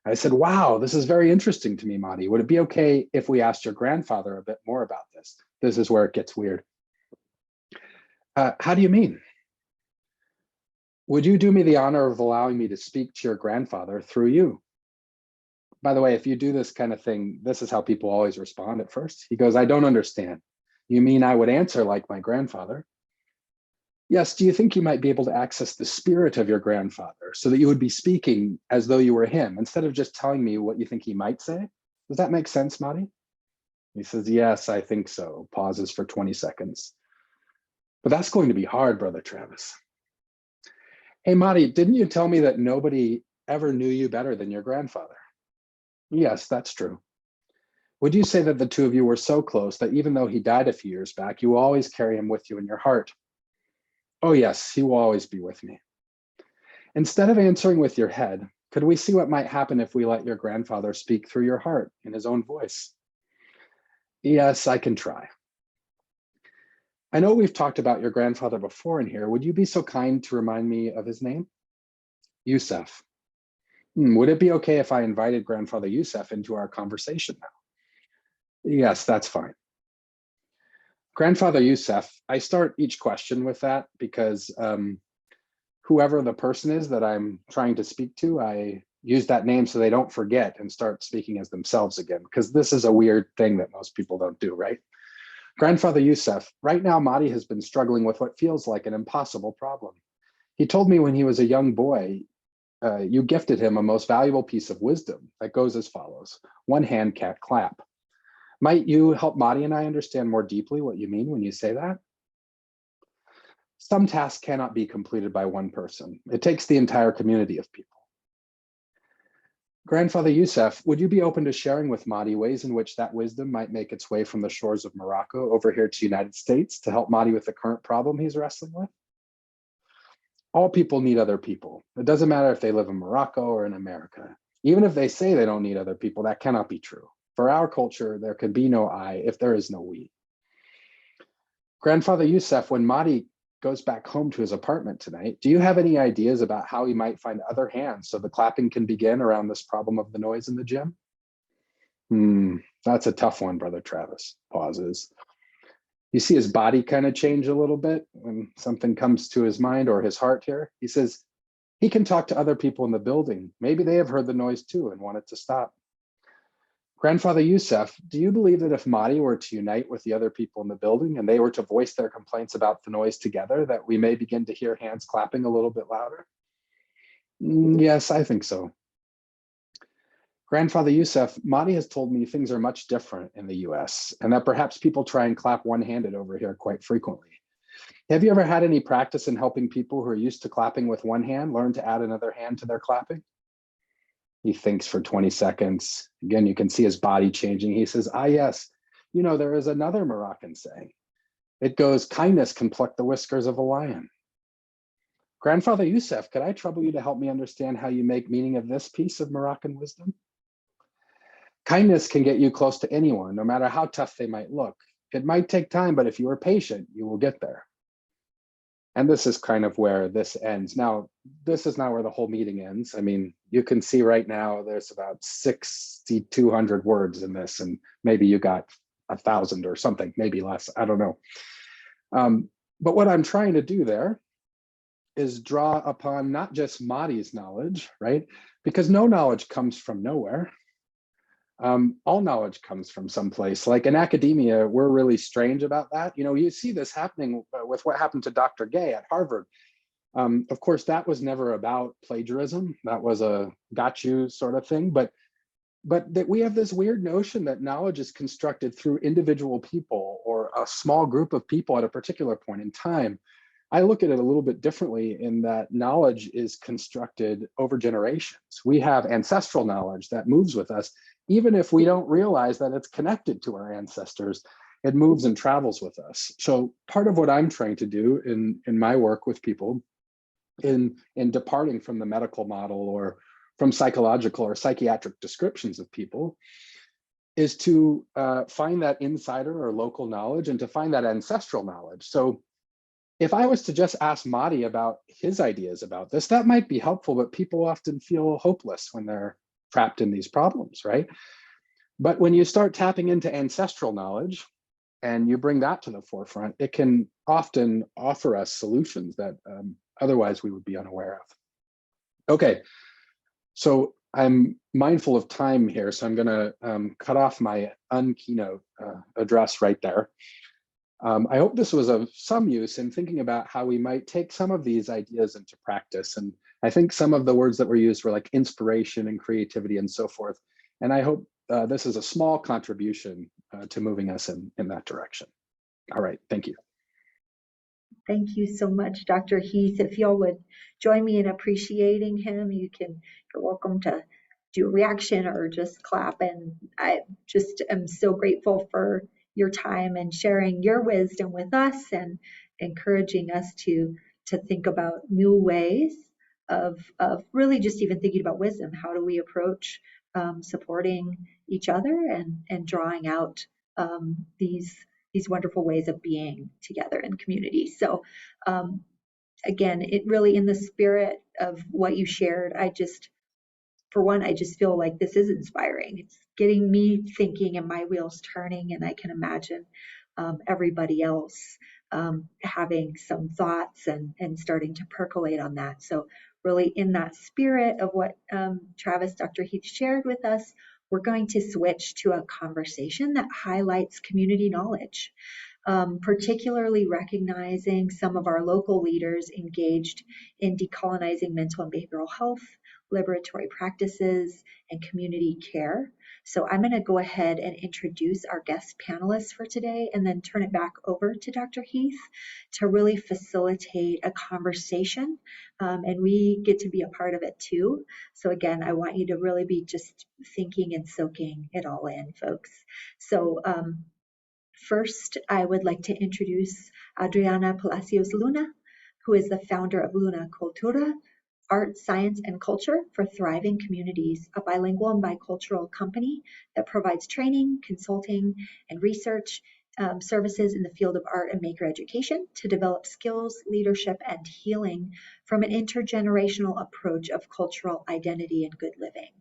I said, wow, this is very interesting to me, Madi. Would it be okay if we asked your grandfather a bit more about this? This is where it gets weird. How do you mean? Would you do me the honor of allowing me to speak to your grandfather through you? By the way, if you do this kind of thing, this is how people always respond at first. He goes, I don't understand. You mean I would answer like my grandfather? Yes, do you think you might be able to access the spirit of your grandfather so that you would be speaking as though you were him instead of just telling me what you think he might say? Does that make sense, Madi? He says, yes, I think so. Pauses for 20 seconds. But that's going to be hard, Brother Travis. Hey, Madi, didn't you tell me that nobody ever knew you better than your grandfather? Yes, that's true. Would you say that the two of you were so close that even though he died a few years back, you will always carry him with you in your heart? Oh yes, he will always be with me. Instead of answering with your head, could we see what might happen if we let your grandfather speak through your heart in his own voice? Yes, I can try. I know we've talked about your grandfather before in here. Would you be so kind to remind me of his name? Youssef. Would it be okay if I invited Grandfather Youssef into our conversation now? Yes, that's fine. Grandfather Youssef, I start each question with that because whoever the person is that I'm trying to speak to, I use that name so they don't forget and start speaking as themselves again, because this is a weird thing that most people don't do, right? Grandfather Youssef, right now Madi has been struggling with what feels like an impossible problem. He told me when he was a young boy, you gifted him a most valuable piece of wisdom that goes as follows: one hand can't clap. Might you help Madi and I understand more deeply what you mean when you say that? Some tasks cannot be completed by one person. It takes the entire community of people. Grandfather Youssef, would you be open to sharing with Madi ways in which that wisdom might make its way from the shores of Morocco over here to the United States to help Madi with the current problem he's wrestling with? All people need other people. It doesn't matter if they live in Morocco or in America. Even if they say they don't need other people, that cannot be true. For our culture, there can be no I if there is no we. Grandfather Youssef, when Madi goes back home to his apartment tonight, do you have any ideas about how he might find other hands so the clapping can begin around this problem of the noise in the gym? That's a tough one, Brother Travis. Pauses. You see his body kind of change a little bit when something comes to his mind or his heart here. He says, he can talk to other people in the building. Maybe they have heard the noise too and want it to stop. Grandfather Youssef, do you believe that if Madi were to unite with the other people in the building and they were to voice their complaints about the noise together, that we may begin to hear hands clapping a little bit louder? Yes, I think so. Grandfather Youssef, Madi has told me things are much different in the US and that perhaps people try and clap one-handed over here quite frequently. Have you ever had any practice in helping people who are used to clapping with one hand learn to add another hand to their clapping? He thinks for 20 seconds. Again, you can see his body changing. He says, yes, you know, there is another Moroccan saying. It goes, kindness can pluck the whiskers of a lion. Grandfather Youssef, could I trouble you to help me understand how you make meaning of this piece of Moroccan wisdom? Kindness can get you close to anyone, no matter how tough they might look. It might take time, but if you are patient, you will get there. And this is kind of where this ends. Now, this is not where the whole meeting ends. I mean, you can see right now there's about 6,200 words in this, and maybe you got 1,000 or something, maybe less, I don't know. But what I'm trying to do there is draw upon not just Madi's knowledge, right? Because no knowledge comes from nowhere. All knowledge comes from someplace. Like in academia, we're really strange about that. You know, you see this happening with what happened to Dr. Gay at Harvard. Of course, that was never about plagiarism. That was a got you sort of thing. But that we have this weird notion that knowledge is constructed through individual people or a small group of people at a particular point in time. I look at it a little bit differently in that knowledge is constructed over generations. We have ancestral knowledge that moves with us, even if we don't realize that it's connected to our ancestors. It moves and travels with us. So part of what I'm trying to do in my work with people in departing from the medical model or from psychological or psychiatric descriptions of people is to find that insider or local knowledge and to find that ancestral knowledge. So if I was to just ask Madi about his ideas about this, that might be helpful, but people often feel hopeless when they're trapped in these problems, right? But when you start tapping into ancestral knowledge and you bring that to the forefront, it can often offer us solutions that otherwise we would be unaware of. Okay, so I'm mindful of time here, so I'm gonna cut off my keynote address right there. I hope this was of some use in thinking about how we might take some of these ideas into practice. And I think some of the words that were used were like inspiration and creativity and so forth. And I hope this is a small contribution to moving us in that direction. All right, thank you. Thank you so much, Dr. Heath. If y'all would join me in appreciating him, you're welcome to do a reaction or just clap. And I just am so grateful for your time and sharing your wisdom with us and encouraging us to think about new ways of really just even thinking about wisdom. How do we approach supporting each other and drawing out these wonderful ways of being together in community. So again, it really in the spirit of what you shared, I just feel like this is inspiring. It's getting me thinking and my wheels turning, and I can imagine everybody else having some thoughts and starting to percolate on that. So really in that spirit of what Dr. Heath shared with us, we're going to switch to a conversation that highlights community knowledge, particularly recognizing some of our local leaders engaged in decolonizing mental and behavioral health, liberatory practices, and community care. So I'm going to go ahead and introduce our guest panelists for today and then turn it back over to Dr. Heath to really facilitate a conversation. And we get to be a part of it too. So again, I want you to really be just thinking and soaking it all in, folks. So first, I would like to introduce Adriana Palacios Luna, who is the founder of Luna Cultura, Art, Science, and Culture for Thriving Communities, a bilingual and bicultural company that provides training, consulting, and research services in the field of art and maker education to develop skills, leadership, and healing from an intergenerational approach of cultural identity and good living.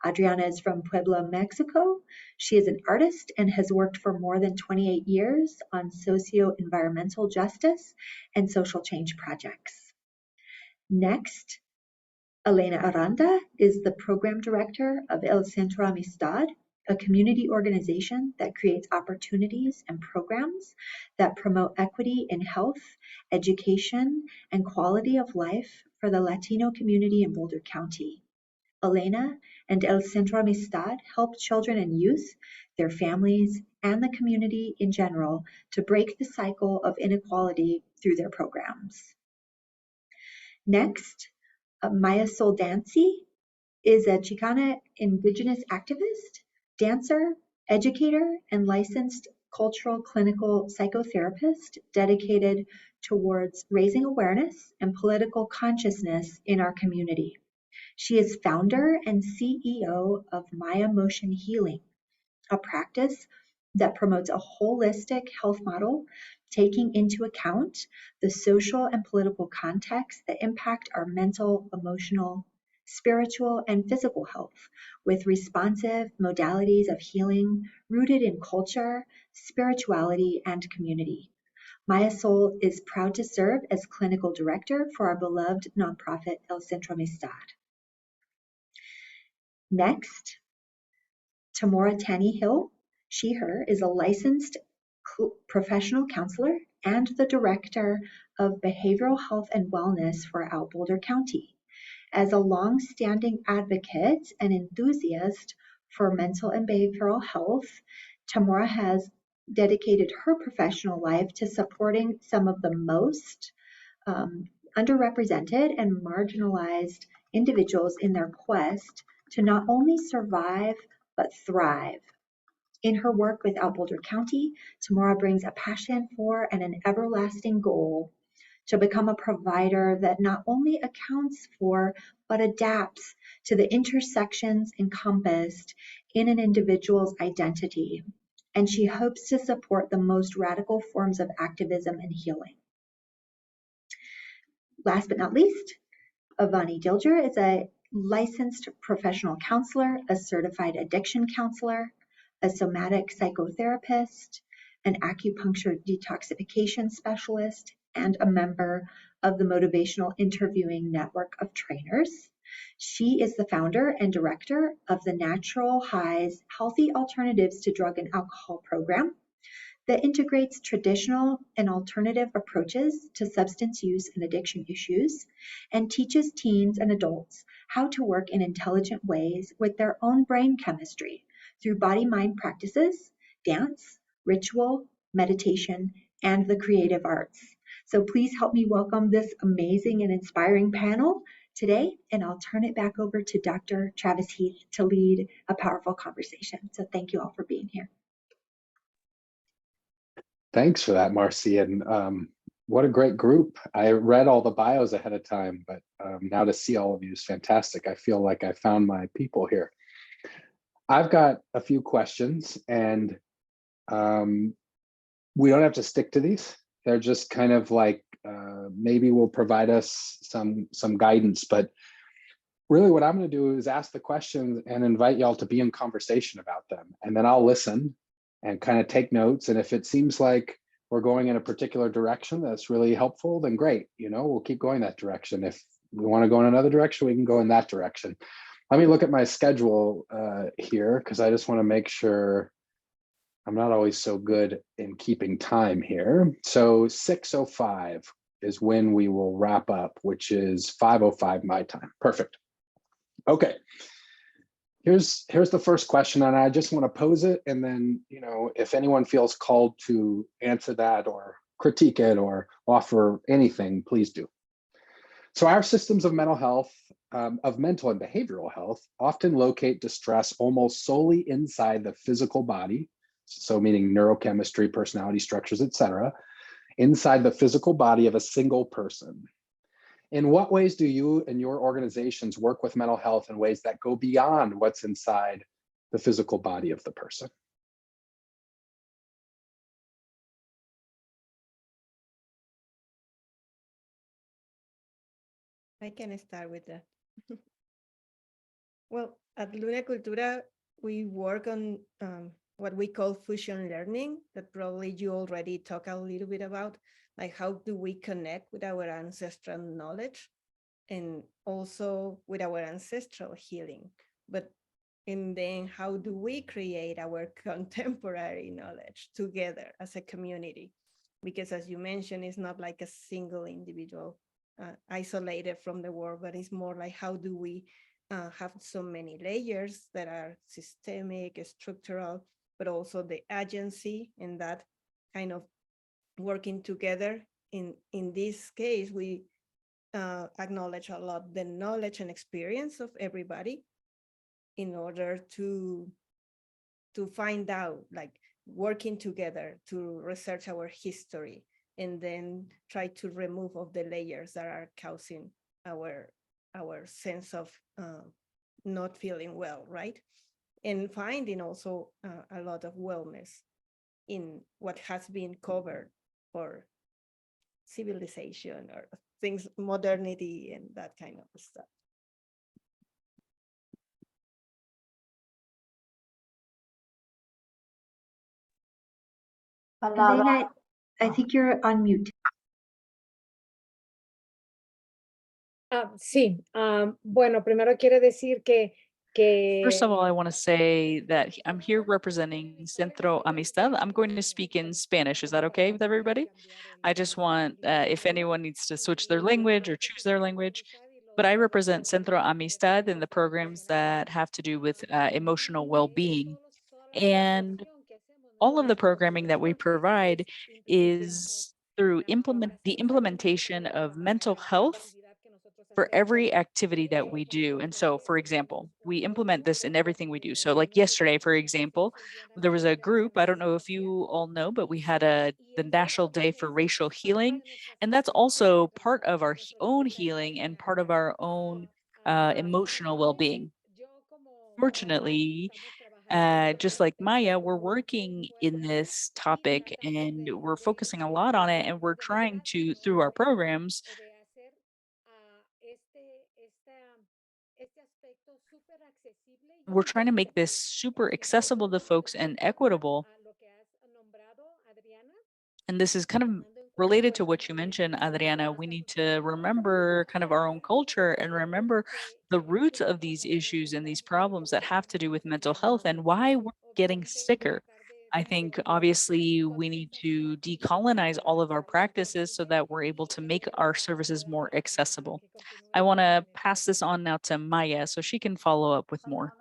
Adriana is from Puebla, Mexico. She is an artist and has worked for more than 28 years on socio-environmental justice and social change projects. Next, Elena Aranda is the program director of El Centro Amistad, a community organization that creates opportunities and programs that promote equity in health, education, and quality of life for the Latino community in Boulder County. Elena and El Centro Amistad help children and youth, their families, and the community in general to break the cycle of inequality through their programs. Next, Maya Soldansi is a Chicana indigenous activist, dancer, educator, and licensed cultural clinical psychotherapist dedicated towards raising awareness and political consciousness in our community. She is founder and CEO of Maya Motion Healing, a practice that promotes a holistic health model taking into account the social and political contexts that impact our mental, emotional, spiritual, and physical health with responsive modalities of healing rooted in culture, spirituality, and community. Maya Sol is proud to serve as clinical director for our beloved nonprofit El Centro Amistad. Next, Tamora Tanny Hill, she, her, is a licensed professional counselor and the director of behavioral health and wellness for Out Boulder County. As a long-standing advocate and enthusiast for mental and behavioral health, Tamora has dedicated her professional life to supporting some of the most underrepresented and marginalized individuals in their quest to not only survive, but thrive. In her work without Boulder County, Tamara brings a passion for and an everlasting goal to become a provider that not only accounts for, but adapts to the intersections encompassed in an individual's identity. And she hopes to support the most radical forms of activism and healing. Last but not least, Avani Dilger is a licensed professional counselor, a certified addiction counselor, a somatic psychotherapist, an acupuncture detoxification specialist, and a member of the Motivational Interviewing Network of Trainers. She is the founder and director of the Natural Highs Healthy Alternatives to Drug and Alcohol program that integrates traditional and alternative approaches to substance use and addiction issues and teaches teens and adults how to work in intelligent ways with their own brain chemistry through body-mind practices, dance, ritual, meditation, and the creative arts. So please help me welcome this amazing and inspiring panel today, and I'll turn it back over to Dr. Travis Heath to lead a powerful conversation. So thank you all for being here. Thanks for that, Marcy. And what a great group. I read all the bios ahead of time, but now to see all of you is fantastic. I feel like I found my people here. I've got a few questions, and we don't have to stick to these. They're just kind of like, maybe will provide us some guidance, but really what I'm going to do is ask the questions and invite y'all to be in conversation about them. And then I'll listen and kind of take notes. And if it seems like we're going in a particular direction that's really helpful, then great, we'll keep going that direction. If we want to go in another direction, we can go in that direction. Let me look at my schedule here, because I just want to make sure I'm not always so good in keeping time here. So 6:05 is when we will wrap up, which is 5:05 my time. Perfect. Okay. Here's the first question, and I just want to pose it, and then if anyone feels called to answer that or critique it or offer anything, please do. So our systems of mental health, of mental and behavioral health, often locate distress almost solely inside the physical body, so meaning neurochemistry, personality structures, etc., inside the physical body of a single person. In what ways do you and your organizations work with mental health in ways that go beyond what's inside the physical body of the person? I can start with that. Well, at Luna Cultura, we work on what we call fusion learning, that probably you already talk a little bit about, like how do we connect with our ancestral knowledge and also with our ancestral healing. And then how do we create our contemporary knowledge together as a community? Because as you mentioned, it's not like a single individual isolated from the world, but it's more like how do we have so many layers that are systemic, structural, but also the agency and that kind of working together. In this case, we acknowledge a lot the knowledge and experience of everybody in order to find out, like working together to research our history and then try to remove all the layers that are causing our sense of not feeling well, right? And finding also a lot of wellness in what has been covered for civilization or things, modernity and that kind of stuff. Elena, I think you're on mute. Sí, bueno, primero quiere decir que First of all, I want to say that I'm here representing Centro Amistad. I'm going to speak in Spanish. Is that okay with everybody? I just want, if anyone needs to switch their language or choose their language, but I represent Centro Amistad in the programs that have to do with emotional well-being. And all of the programming that we provide is through the implementation of mental health for every activity that we do. And so, for example, we implement this in everything we do. So like yesterday, for example, there was a group, I don't know if you all know, but we had the National Day for Racial Healing. And that's also part of our own healing and part of our own emotional well-being. Fortunately, just like Maya, we're working in this topic and we're focusing a lot on it, and we're trying to, through our programs, we're trying to make this super accessible to folks and equitable. And this is kind of related to what you mentioned, Adriana. We need to remember kind of our own culture and remember the roots of these issues and these problems that have to do with mental health and why we're getting sicker. I think obviously we need to decolonize all of our practices so that we're able to make our services more accessible. I want to pass this on now to Maya so she can follow up with more.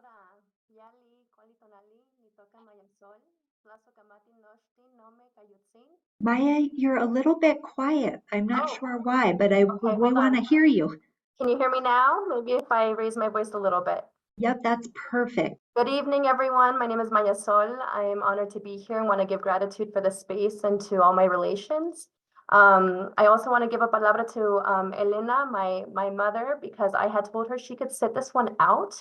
Maya, you're a little bit quiet. I'm not Oh, sure why, but okay, we hold want to on. hear you. Can you hear me now? Maybe if I raise my voice a little bit. Yep, that's perfect. Good evening, everyone. My name is Maya Sol. I am honored to be here and want to give gratitude for the space and to all my relations. I also want to give a palabra to Elena, my mother, because I had told her she could sit this one out.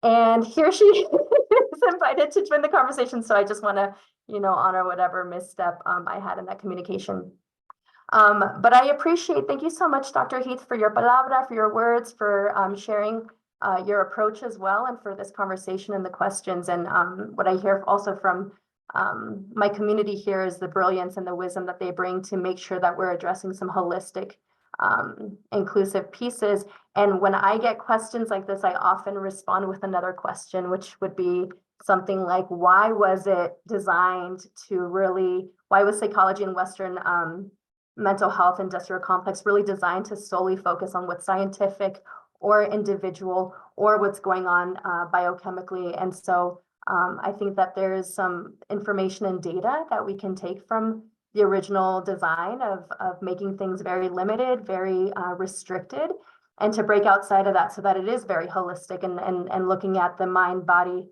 And here she is invited to join the conversation. So I just want to, honor whatever misstep I had in that communication. But I appreciate, thank you so much, Dr. Heath, for your palabra, for your words, for sharing your approach as well, and for this conversation and the questions. And what I hear also from my community here is the brilliance and the wisdom that they bring to make sure that we're addressing some holistic, inclusive pieces. And when I get questions like this, I often respond with another question, which would be something like, why was it designed to really, why was psychology in Western mental health industrial complex really designed to solely focus on what's scientific or individual or what's going on biochemically? And so I think that there is some information and data that we can take from the original design of making things very limited, very restricted, and to break outside of that so that it is very holistic and looking at the mind, body,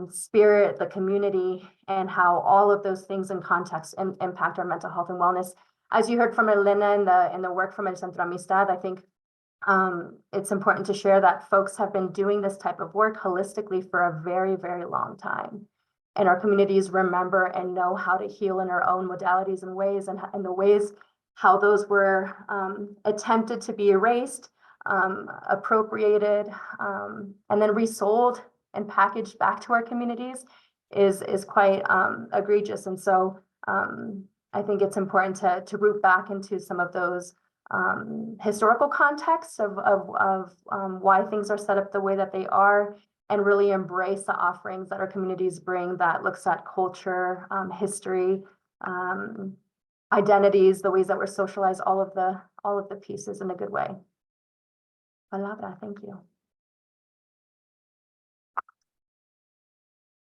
spirit, the community, and how all of those things in context impact our mental health and wellness. As you heard from Elena in the work from El Centro Amistad, I think it's important to share that folks have been doing this type of work holistically for a very, very long time. And our communities remember and know how to heal in our own modalities and ways, and the ways how those were attempted to be erased, appropriated, and then resold and packaged back to our communities is quite egregious. And so I think it's important to root back into some of those historical contexts of why things are set up the way that they are, and really embrace the offerings that our communities bring that looks at culture, history, identities, the ways that we're socialized, all of the pieces in a good way. Palabra, thank you.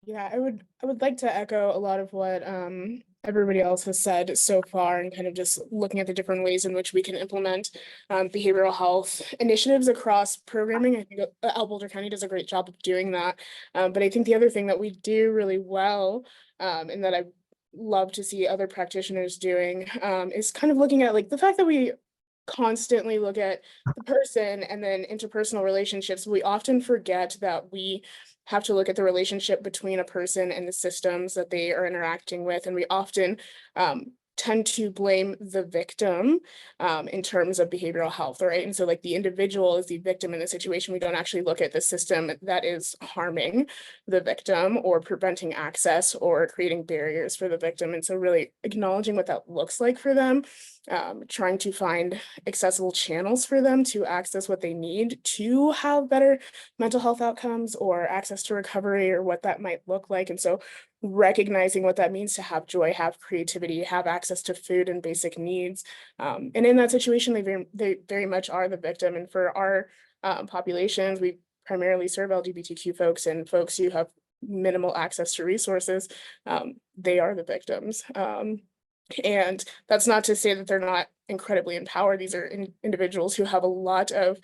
Yeah, I would like to echo a lot of what everybody else has said so far, and kind of just looking at the different ways in which we can implement behavioral health initiatives across programming. I think El Boulder County does a great job of doing that. But I think the other thing that we do really well, and that I love to see other practitioners doing, is kind of looking at like the fact that we constantly look at the person and then interpersonal relationships. We often forget that we have to look at the relationship between a person and the systems that they are interacting with. And we often tend to blame the victim in terms of behavioral health, right? And so like the individual is the victim in the situation. We don't actually look at the system that is harming the victim or preventing access or creating barriers for the victim. And so really acknowledging what that looks like for them, trying to find accessible channels for them to access what they need to have better mental health outcomes or access to recovery, or what that might look like. And so recognizing what that means to have joy, have creativity, have access to food and basic needs. And in that situation, they very much are the victim. And for our populations, we primarily serve LGBTQ folks and folks who have minimal access to resources. They are the victims. And that's not to say that they're not incredibly empowered. These are individuals who have a lot of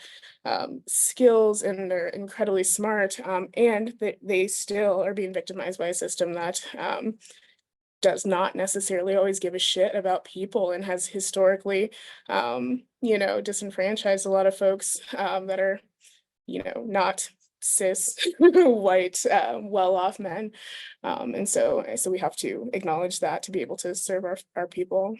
skills and they're incredibly smart, and they still are being victimized by a system that does not necessarily always give a shit about people and has historically, you know, disenfranchised a lot of folks that are, you know, not cis white well-off men, and so we have to acknowledge that to be able to serve our people.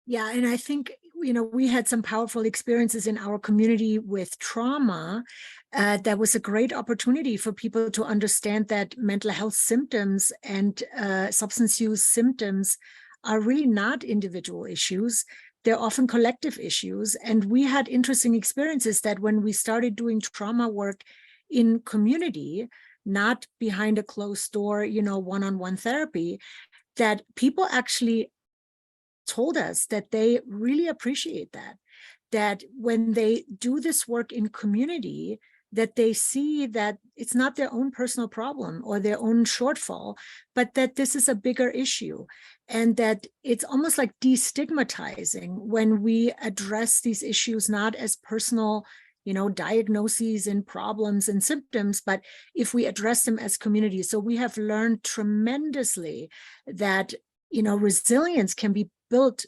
Yeah, and I think, you know, we had some powerful experiences in our community with trauma. That was a great opportunity for people to understand that mental health symptoms and substance use symptoms are really not individual issues. They're often collective issues. And we had interesting experiences that when we started doing trauma work in community, not behind a closed door, you know, one-on-one therapy, that people actually told us that they really appreciate that when they do this work in community, that they see that it's not their own personal problem or their own shortfall, but that this is a bigger issue, and that it's almost like destigmatizing when we address these issues not as personal, you know, diagnoses and problems and symptoms, but if we address them as community. So we have learned tremendously that, you know, resilience can be built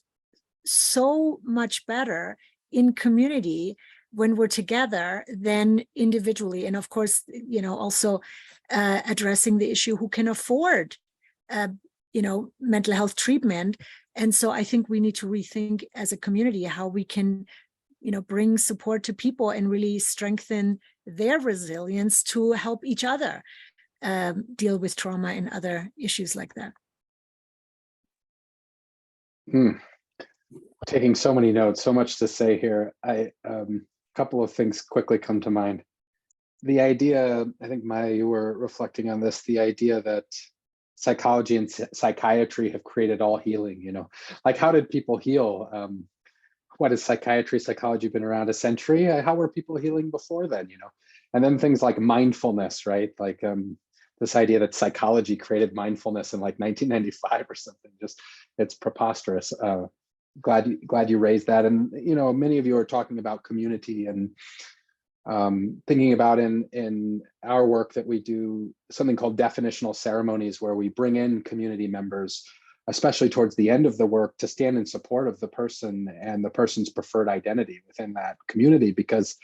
so much better in community when we're together than individually. And of course, you know, also addressing the issue who can afford, you know, mental health treatment. And so I think we need to rethink as a community how we can, you know, bring support to people and really strengthen their resilience to help each other deal with trauma and other issues like that. Taking so many notes, so much to say here. A couple of things quickly come to mind. The idea, I think Maya, you were reflecting on this, the idea that psychology and psychiatry have created all healing, you know, like how did people heal? What is psychiatry, psychology been around a century? How were people healing before then, you know? And then things like mindfulness, right? Like this idea that psychology created mindfulness in like 1995 or something, just it's preposterous. Glad you raised that. And, you know, many of you are talking about community and thinking about in our work that we do something called definitional ceremonies, where we bring in community members, especially towards the end of the work, to stand in support of the person and the person's preferred identity within that community. Because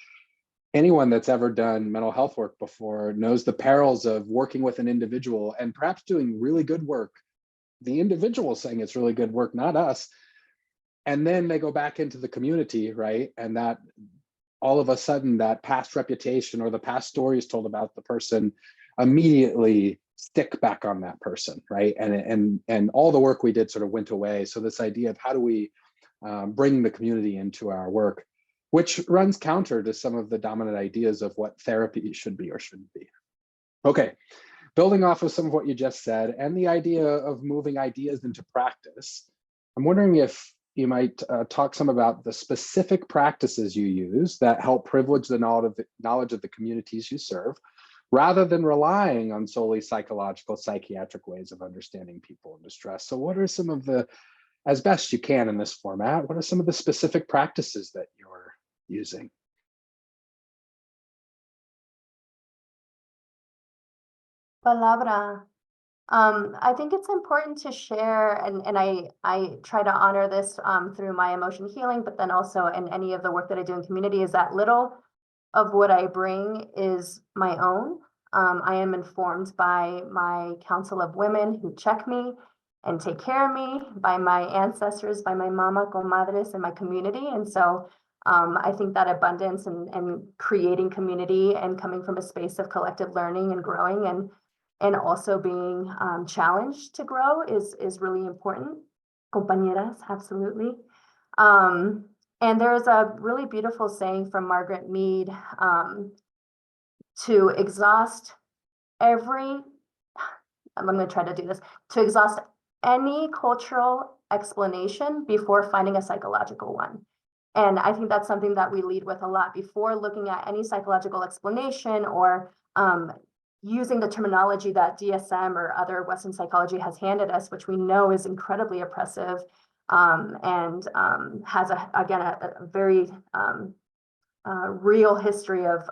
anyone that's ever done mental health work before knows the perils of working with an individual and perhaps doing really good work. The individual saying it's really good work, not us. And then they go back into the community, right? And that all of a sudden that past reputation or the past stories told about the person immediately stick back on that person, right? And all the work we did sort of went away. So this idea of how do we bring the community into our work, which runs counter to some of the dominant ideas of what therapy should be or shouldn't be. Okay, building off of some of what you just said and the idea of moving ideas into practice, I'm wondering if you might talk some about the specific practices you use that help privilege the knowledge of the communities you serve, rather than relying on solely psychological, psychiatric ways of understanding people in distress. So what are some of the, as best you can in this format, what are some of the specific practices that you're using? Palabra. I think it's important to share, and I try to honor this through my emotion healing, but then also in any of the work that I do in community, is that little of what I bring is my own. I am informed by my council of women who check me and take care of me, by my ancestors, by my mama, comadres, and my community. And so I think that abundance and creating community and coming from a space of collective learning and growing and also being challenged to grow is really important. Compañeras, absolutely. And there's a really beautiful saying from Margaret Mead, to exhaust I'm gonna try to do this, to exhaust any cultural explanation before finding a psychological one. And I think that's something that we lead with a lot before looking at any psychological explanation or using the terminology that DSM or other Western psychology has handed us, which we know is incredibly oppressive, and has a very real history of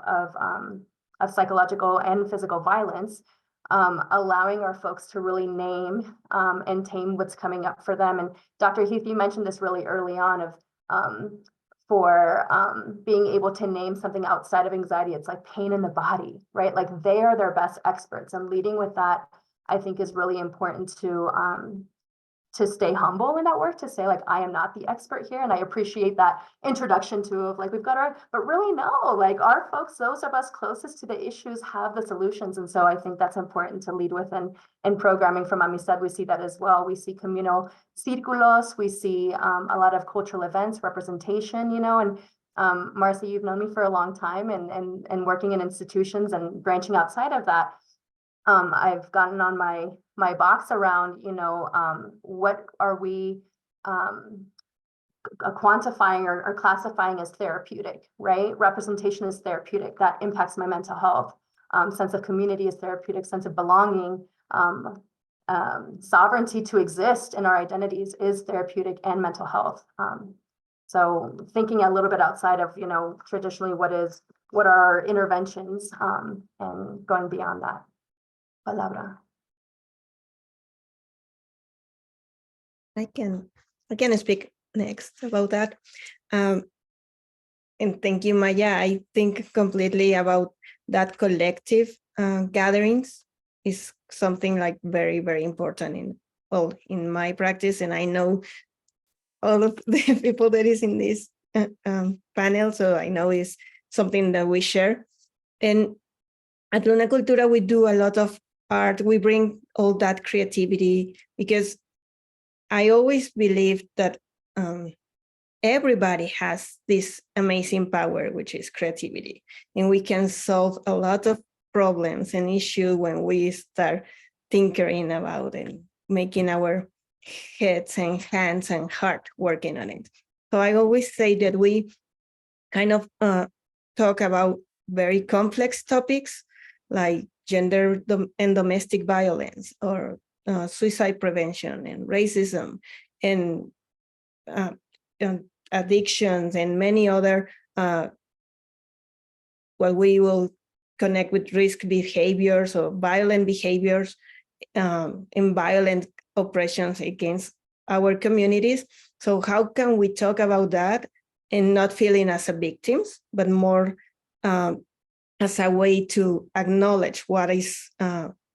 psychological and physical violence, allowing our folks to really name and tame what's coming up for them. And Dr. Heath, you mentioned this really early on of being able to name something outside of anxiety. It's like pain in the body, right? Like they are their best experts, and leading with that, I think, is really important to stay humble in that work, to say like, I am not the expert here. And I appreciate that introduction to of like, we've got our, but really no, like our folks, those of us closest to the issues have the solutions. And so I think that's important to lead with, and programming from Amistad, we see that as well. We see communal círculos, we see a lot of cultural events, representation, you know, and Marcia, you've known me for a long time, and working in institutions and branching outside of that. I've gotten on my box around, you know, what are we quantifying or classifying as therapeutic, right? Representation is therapeutic. That impacts my mental health. Sense of community is therapeutic. Sense of belonging, sovereignty to exist in our identities is therapeutic and mental health. So thinking a little bit outside of, you know, traditionally what are our interventions, and going beyond that. Palabra. I can speak next about that. And thank you, Maya. I think completely about that collective gatherings is something like very, very important in my practice. And I know all of the people that is in this panel, so I know it's something that we share. And at Luna Cultura, we do a lot of art. We bring all that creativity, because I always believe that everybody has this amazing power, which is creativity. And we can solve a lot of problems and issues when we start tinkering about and making our heads and hands and heart working on it. So I always say that we kind of talk about very complex topics like gender and domestic violence, or suicide prevention and racism and addictions and many other, we will connect with risk behaviors or violent behaviors and violent oppressions against our communities. So how can we talk about that and not feeling as a victims, but more as a way to acknowledge what is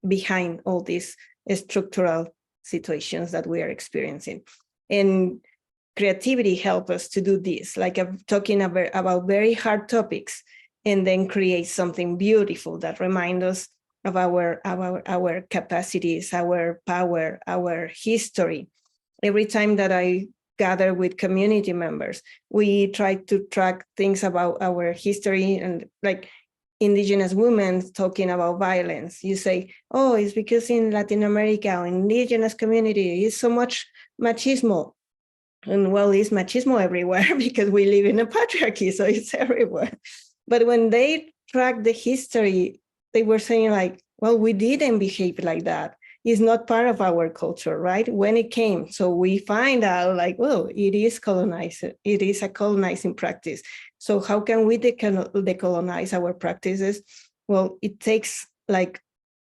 behind all these structural situations that we are experiencing. And creativity helps us to do this, like I'm talking about very hard topics, and then create something beautiful that reminds us of our capacities, our power, our history. Every time that I gather with community members, we try to track things about our history, and like Indigenous women talking about violence. You say, oh, it's because in Latin America or Indigenous community is so much machismo. And well, it's machismo everywhere because we live in a patriarchy, so it's everywhere. But when they track the history, they were saying like, well, we didn't behave like that. It's not part of our culture, right? When it came. So we find out like, well, it is colonized. It is a colonizing practice. So how can we decolonize our practices? Well, it takes like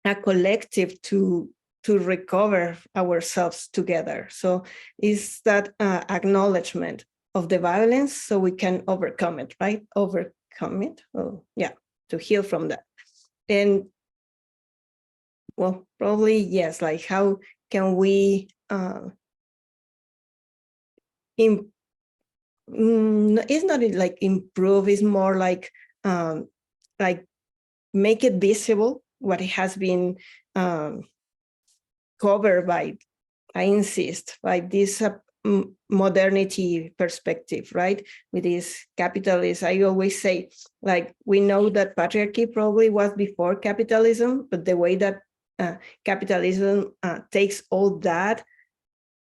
a collective to recover ourselves together. So it's that acknowledgement of the violence so we can overcome it, right? Overcome it, to heal from that. And well, probably, yes, like how can we, it's not like improve, it's more like make it visible what it has been covered by, I insist, by this modernity perspective, right? With this capitalist, I always say, like, we know that patriarchy probably was before capitalism, but the way that capitalism takes all that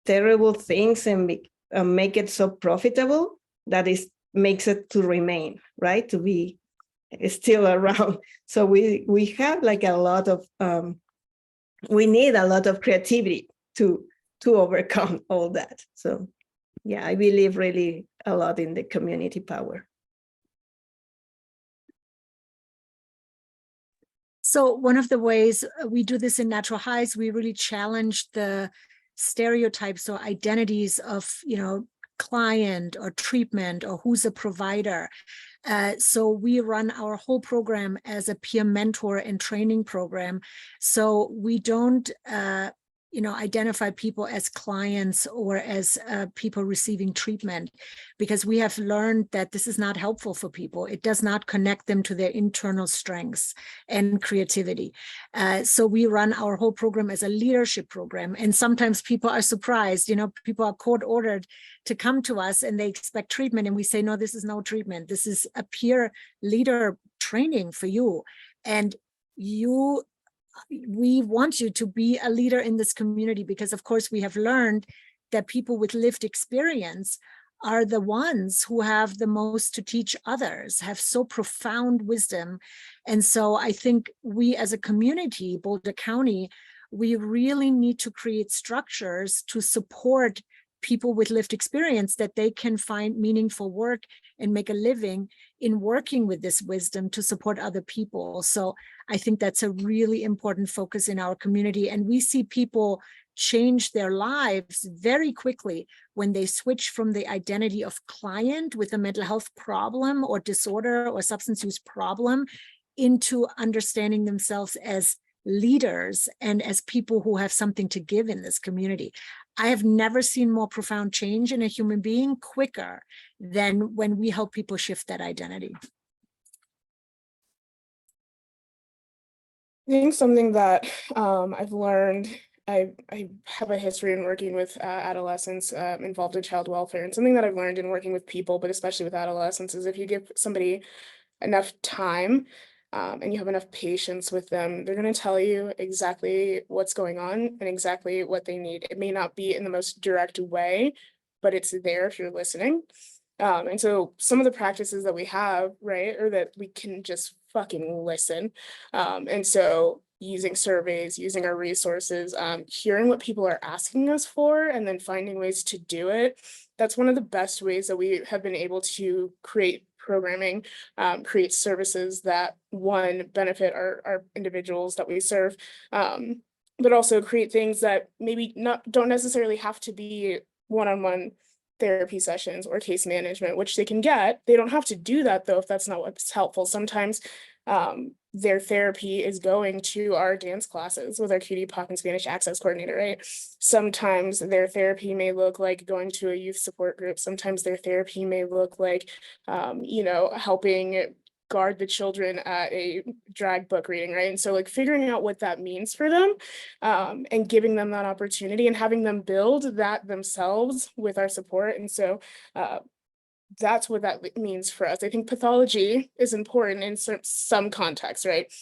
terrible things and make it so profitable that makes it to remain, right? To be is still around. So we have like a lot of, we need a lot of creativity to overcome all that. So yeah, I believe really a lot in the community power. So one of the ways we do this in Natural Highs, we really challenge the stereotypes or identities of, client or treatment or who's a provider. So we run our whole program as a peer mentor and training program. So we don't, identify people as clients or as people receiving treatment, because we have learned that this is not helpful for people. It does not connect them to their internal strengths and creativity. So we run our whole program as a leadership program. And sometimes people are surprised, people are court ordered to come to us and they expect treatment. And we say, no, this is no treatment. This is a peer leader training for you. And we want you to be a leader in this community, because of course we have learned that people with lived experience are the ones who have the most to teach others, have so profound wisdom. And so I think we as a community, Boulder County, we really need to create structures to support people with lived experience, that they can find meaningful work and make a living in working with this wisdom to support other people. So I think that's a really important focus in our community. And we see people change their lives very quickly when they switch from the identity of client with a mental health problem or disorder or substance use problem into understanding themselves as leaders and as people who have something to give in this community. I have never seen more profound change in a human being quicker than when we help people shift that identity. I think something that I've learned, I have a history in working with adolescents involved in child welfare, and something that I've learned in working with people, but especially with adolescents, is if you give somebody enough time and you have enough patience with them, they're going to tell you exactly what's going on and exactly what they need. It may not be in the most direct way, but it's there if you're listening. And so some of the practices that we have, right, are that we can just fucking listen. And so using surveys, using our resources, hearing what people are asking us for, and then finding ways to do it. That's one of the best ways that we have been able to create programming, create services that, one, benefit our individuals that we serve, but also create things that maybe don't necessarily have to be one-on-one therapy sessions or case management, which they can get. They don't have to do that though if that's not what's helpful. Sometimes their therapy is going to our dance classes with our QT Pop and Spanish Access Coordinator, right? Sometimes their therapy may look like going to a youth support group. Sometimes their therapy may look like, helping guard the children at a drag book reading, right? And so like figuring out what that means for them and giving them that opportunity and having them build that themselves with our support. And so that's what that means for us. I think pathology is important in some context, right?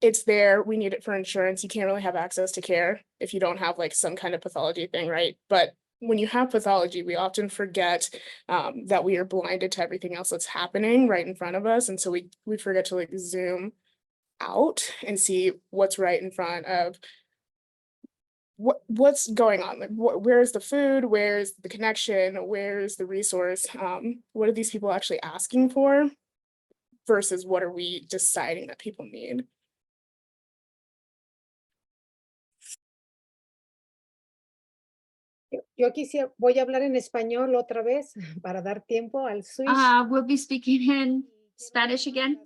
It's there, we need it for insurance. You can't really have access to care if you don't have like some kind of pathology thing, right? But when you have pathology, we often forget that we are blinded to everything else that's happening right in front of us. And so we forget to like zoom out and see what's right in front of what's going on. Like where's the food, where's the connection, where's the resource, what are these people actually asking for versus what are we deciding that people need. Yo voy a hablar en español otra vez para dar tiempo al switch. We'll be speaking in Spanish again.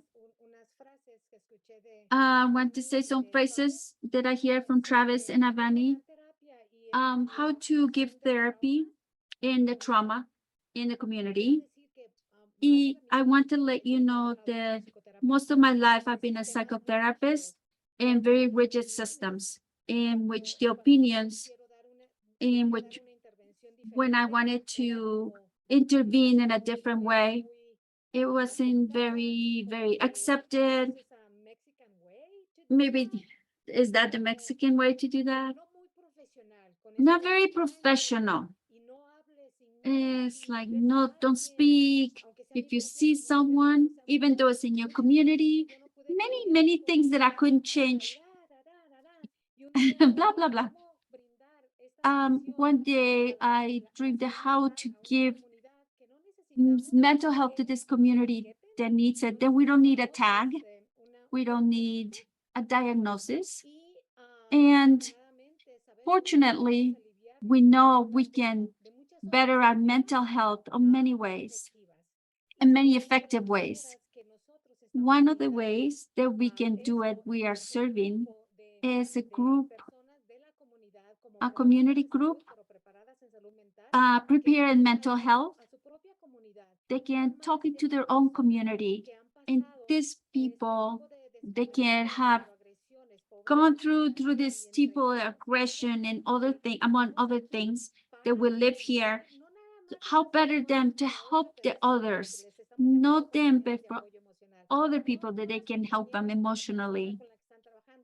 I want to say some phrases that I hear from Travis and Avani. How to give therapy in the trauma in the community. I want to let you know that most of my life I've been a psychotherapist in very rigid systems in which the opinions in which when I wanted to intervene in a different way, it wasn't very, very accepted. Maybe, is that the Mexican way to do that? Not very professional. It's like, no, don't speak. if you see someone, even though it's in your community, many things that I couldn't change. Blah, blah, blah. One day I dreamed of how to give mental health to this community that needs it. Then we don't need a tag. We don't need a diagnosis. And fortunately, we know we can better our mental health in many ways, in many effective ways. One of the ways that we can do it, we are serving, is a group, a community group, prepared in mental health. They can talk into their own community. And these people, they can have gone through this type of aggression and other things, among other things, that will live here. How better them to help the others, not them, but for other people that they can help them emotionally.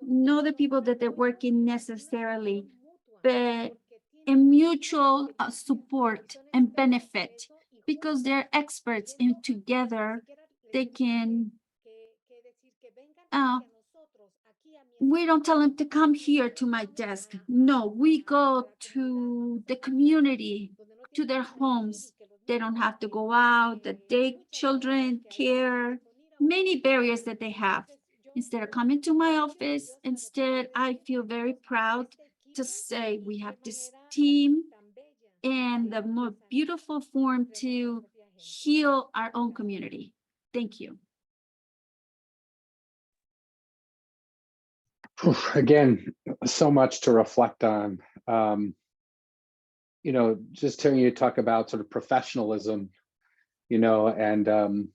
Not the people that they're working necessarily, but a mutual support and benefit, because they're experts and together they can, we don't tell them to come here to my desk. No, we go to the community, to their homes. They don't have to go out, the day children care, many barriers that they have. Instead of coming to my office, instead, I feel very proud to say we have this team and the more beautiful form to heal our own community. Thank you. Again, so much to reflect on. You know, just hearing you talk about sort of professionalism, you know, and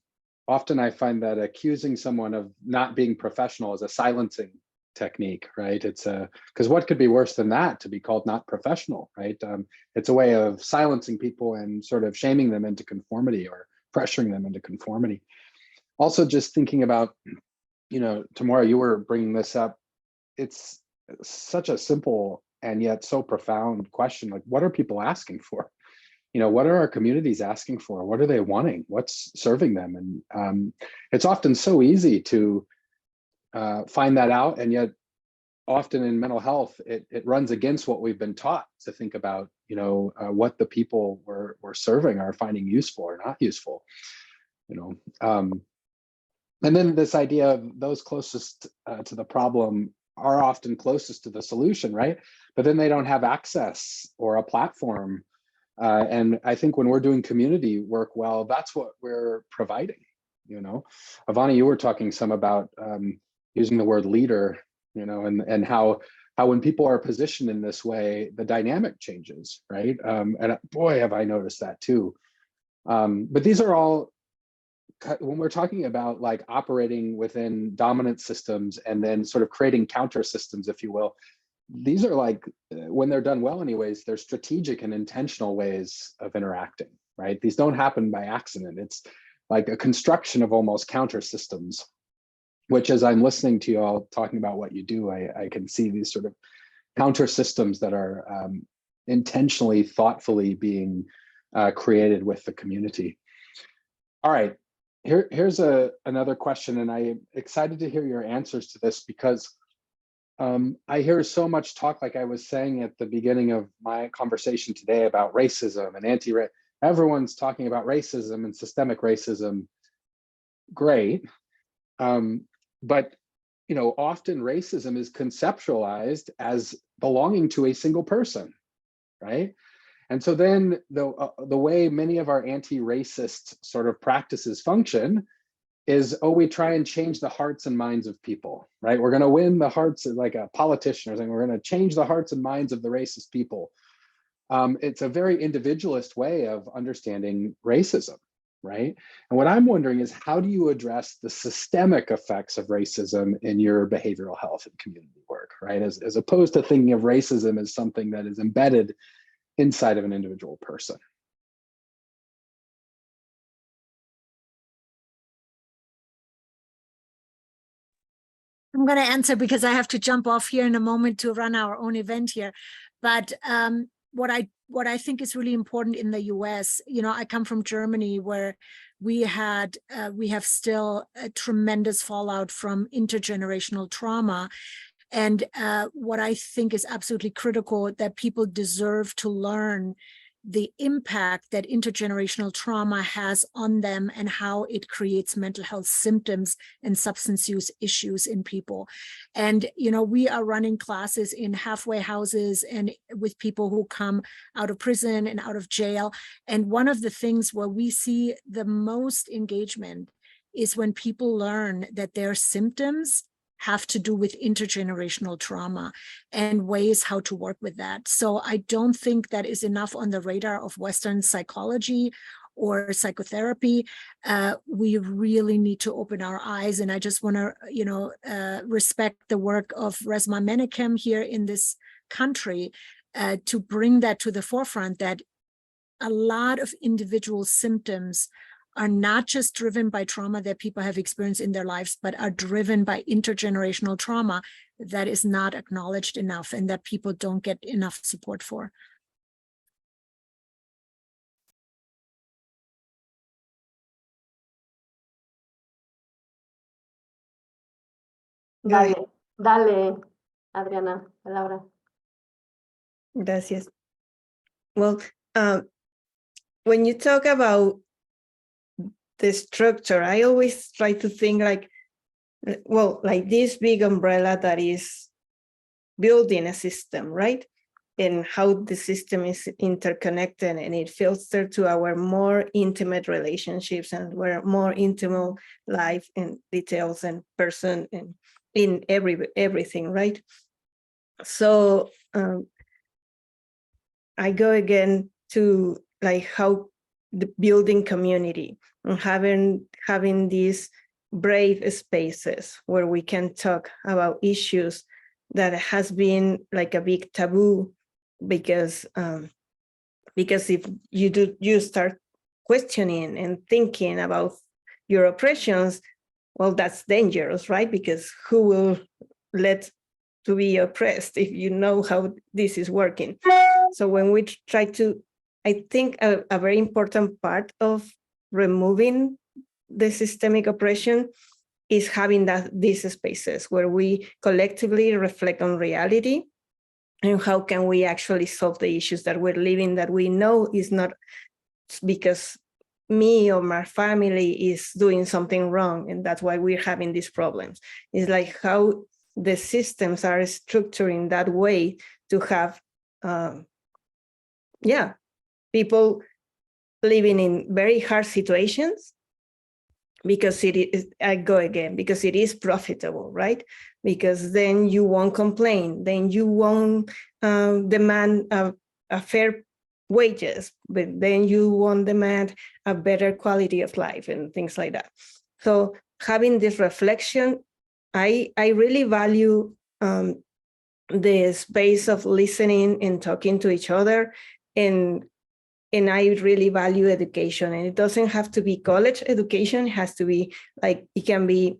often I find that accusing someone of not being professional is a silencing technique, right? It's a, because what could be worse than that, to be called not professional, right? It's a way of silencing people and sort of shaming them into conformity or pressuring them into conformity. Also, just thinking about, you know, Tamara, you were bringing this up. It's such a simple and yet so profound question. Like, what are people asking for? You know, what are our communities asking for? What are they wanting? What's serving them? And it's often so easy to find that out. And yet often in mental health, it runs against what we've been taught to think about, you know, what the people we're serving are finding useful or not useful, you know. And then this idea of those closest to the problem are often closest to the solution, right? But then they don't have access or a platform. And I think when we're doing community work, well, that's what we're providing, you know. Ivana, you were talking some about using the word leader, you know, and how when people are positioned in this way, the dynamic changes, right? And boy, have I noticed that too. But these are all, when we're talking about like operating within dominant systems and then sort of creating counter systems, if you will, these are like, when they're done well anyways, they're strategic and intentional ways of interacting, right? These don't happen by accident. It's like a construction of almost counter systems, which as I'm listening to you all talking about what you do, I can see these sort of counter systems that are intentionally, thoughtfully being created with the community. All right. Here's another question, and I'm excited to hear your answers to this, because I hear so much talk, like I was saying at the beginning of my conversation today, about racism and anti-racism. Everyone's talking about racism and systemic racism. Great. But you know, often racism is conceptualized as belonging to a single person, right? And so then the way many of our anti-racist sort of practices function is, oh, we try and change the hearts and minds of people, right? We're going to win the hearts, like a politician or something. We're going to change the hearts and minds of the racist people. It's a very individualist way of understanding racism, right? And what I'm wondering is, how do you address the systemic effects of racism in your behavioral health and community work, right? As opposed to thinking of racism as something that is embedded inside of an individual person. I'm going to answer because I have to jump off here in a moment to run our own event here. But what I what I think is really important in the US, I come from Germany, where we have still a tremendous fallout from intergenerational trauma. And what I think is absolutely critical, that people deserve to learn the impact that intergenerational trauma has on them and how it creates mental health symptoms and substance use issues in people. And, we are running classes in halfway houses and with people who come out of prison and out of jail. And one of the things where we see the most engagement is when people learn that their symptoms have to do with intergenerational trauma and ways how to work with that. So I don't think that is enough on the radar of Western psychology or psychotherapy. We really need to open our eyes. And I just want to, respect the work of Resmaa Menakem here in this country to bring that to the forefront, that a lot of individual symptoms are not just driven by trauma that people have experienced in their lives, but are driven by intergenerational trauma that is not acknowledged enough and that people don't get enough support for. Dale, dale, Adriana, palabra. Gracias. Well, when you talk about the structure, I always try to think like this big umbrella that is building a system, right? And how the system is interconnected, and it filters to our more intimate relationships and our more intimate life and details and person and in everything, right? So I go again to like how the building community and having these brave spaces where we can talk about issues that has been like a big taboo, because if you start questioning and thinking about your oppressions, well, that's dangerous, right? Because who will let to be oppressed if you know how this is working? So when we try to, I think a very important part of removing the systemic oppression is having these spaces where we collectively reflect on reality and how can we actually solve the issues that we're living, that we know is not because me or my family is doing something wrong and that's why we're having these problems. It's like how the systems are structuring that way to have people living in very hard situations because it is, I go again, because it is profitable, right? Because then you won't complain, then you won't demand a fair wages, but then you won't demand a better quality of life and things like that. So having this reflection, I really value the space of listening and talking to each other, and I really value education. And it doesn't have to be college education. It has to be like, it can be,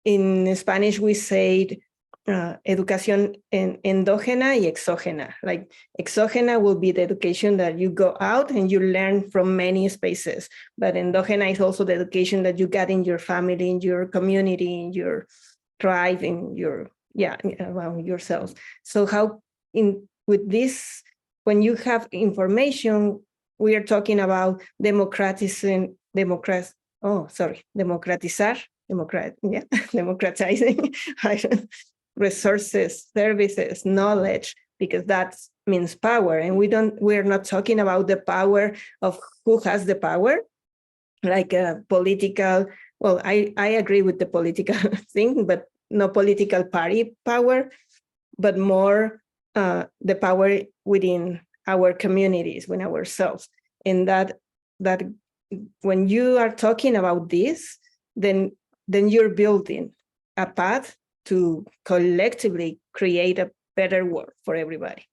in Spanish we say educación endógena y exógena. Like exógena will be the education that you go out and you learn from many spaces, but endógena is also the education that you got in your family, in your community, in your tribe, in your, around yourself. So how with this, when you have information, we are talking about democratizing resources, services, knowledge, because that means power. And we're not talking about the power of who has the power, like a political, well, I agree with the political thing, but no political party power, but more the power within our communities, within ourselves. And that when you are talking about this, then you're building a path to collectively create a better world for everybody.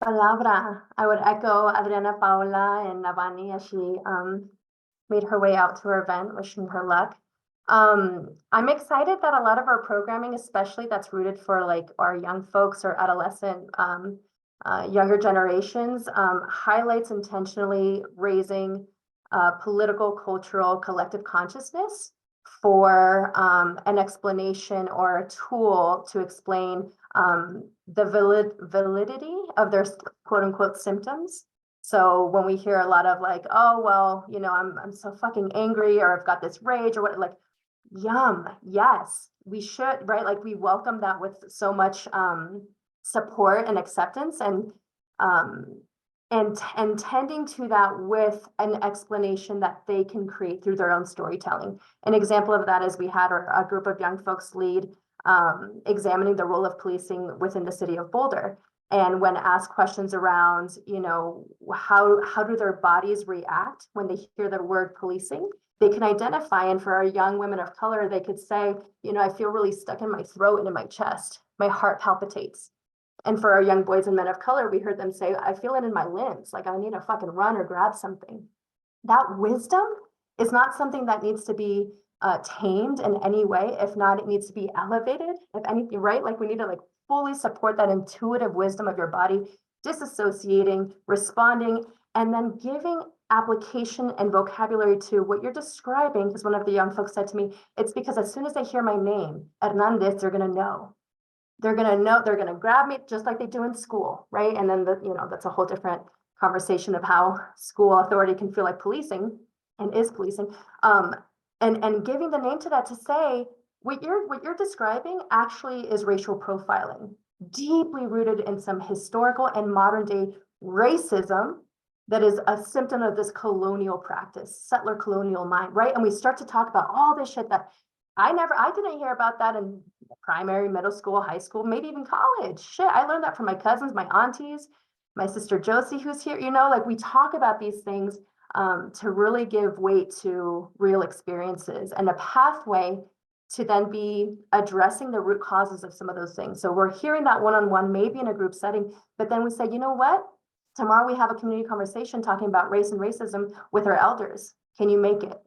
Palabra. I would echo Adriana Paula and Navani as she made her way out to her event, wishing her luck. I'm excited that a lot of our programming, especially that's rooted for like our young folks or adolescent, younger generations, highlights intentionally raising political, cultural, collective consciousness for an explanation or a tool to explain the validity of their quote unquote symptoms. So when we hear a lot of like, oh, well, you know, I'm so fucking angry, or I've got this rage or what, like, yum, yes, we should, right? Like we welcome that with so much support and acceptance, and tending to that with an explanation that they can create through their own storytelling. An example of that is we had a group of young folks lead examining the role of policing within the city of Boulder. And when asked questions around, you know, how do their bodies react when they hear the word policing, they can identify. And for our young women of color, they could say, you know, I feel really stuck in my throat and in my chest. My heart palpitates. And for our young boys and men of color, we heard them say, I feel it in my limbs. Like I need to fucking run or grab something. That wisdom is not something that needs to be tamed in any way. If not, it needs to be elevated. If anything, right? Like we need to like fully support that intuitive wisdom of your body, disassociating, responding, and then giving application and vocabulary to what you're describing. Because one of the young folks said to me, it's because as soon as they hear my name, Hernandez, they're going to know. They're going to know, they're going to grab me just like they do in school, right? And then, you know, that's a whole different conversation of how school authority can feel like policing and is policing. And giving the name to that to say, what you're describing actually is racial profiling, deeply rooted in some historical and modern day racism that is a symptom of this colonial practice, settler colonial mind, right? And we start to talk about all this shit that I didn't hear about that in primary, middle school, high school, maybe even college. Shit, I learned that from my cousins, my aunties, my sister Josie, who's here, you know, like we talk about these things to really give weight to real experiences and a pathway to then be addressing the root causes of some of those things. So we're hearing that one-on-one, maybe in a group setting, but then we say, you know what? Tomorrow we have a community conversation talking about race and racism with our elders. Can you make it?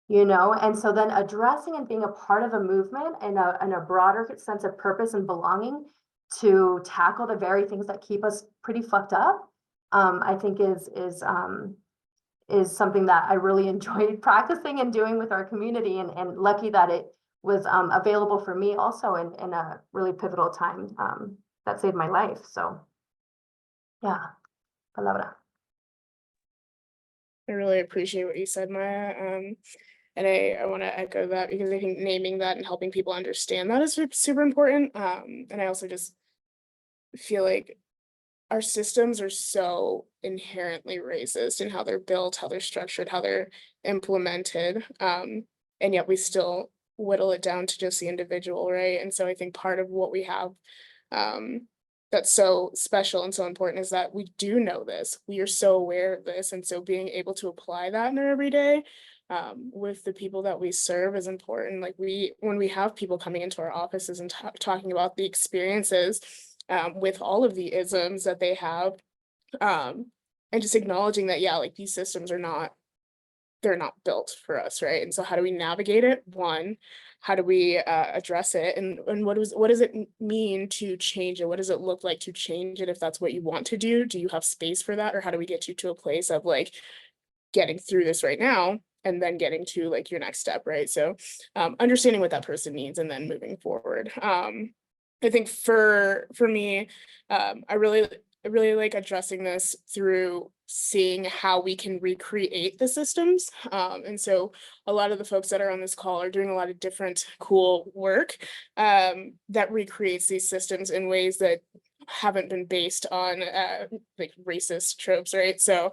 You know, and so then addressing and being a part of a movement and a broader sense of purpose and belonging to tackle the very things that keep us pretty fucked up, I think is something that I really enjoyed practicing and doing with our community, and lucky that it was available for me also in a really pivotal time that saved my life. So yeah, palabra. I really appreciate what you said, Maya. And I want to echo that because I think naming that and helping people understand that is super important. And I also just feel like our systems are so inherently racist in how they're built, how they're structured, how they're implemented. And yet we still whittle it down to just the individual, right? And so I think part of what we have that's so special and so important is that we do know this. We are so aware of this. And so being able to apply that in our everyday with the people that we serve is important. Like when we have people coming into our offices and talking about the experiences with all of the isms that they have, and just acknowledging that, yeah, like these systems they're not built for us, right? And so how do we navigate it? One, how do we address it? And what does it mean to change it? What does it look like to change it if that's what you want to do? Do you have space for that? Or how do we get you to a place of like getting through this right now and then getting to like your next step, right? So understanding what that person needs and then moving forward. I think for me, I really like addressing this through seeing how we can recreate the systems. And so a lot of the folks that are on this call are doing a lot of different cool work that recreates these systems in ways that haven't been based on like racist tropes, right? So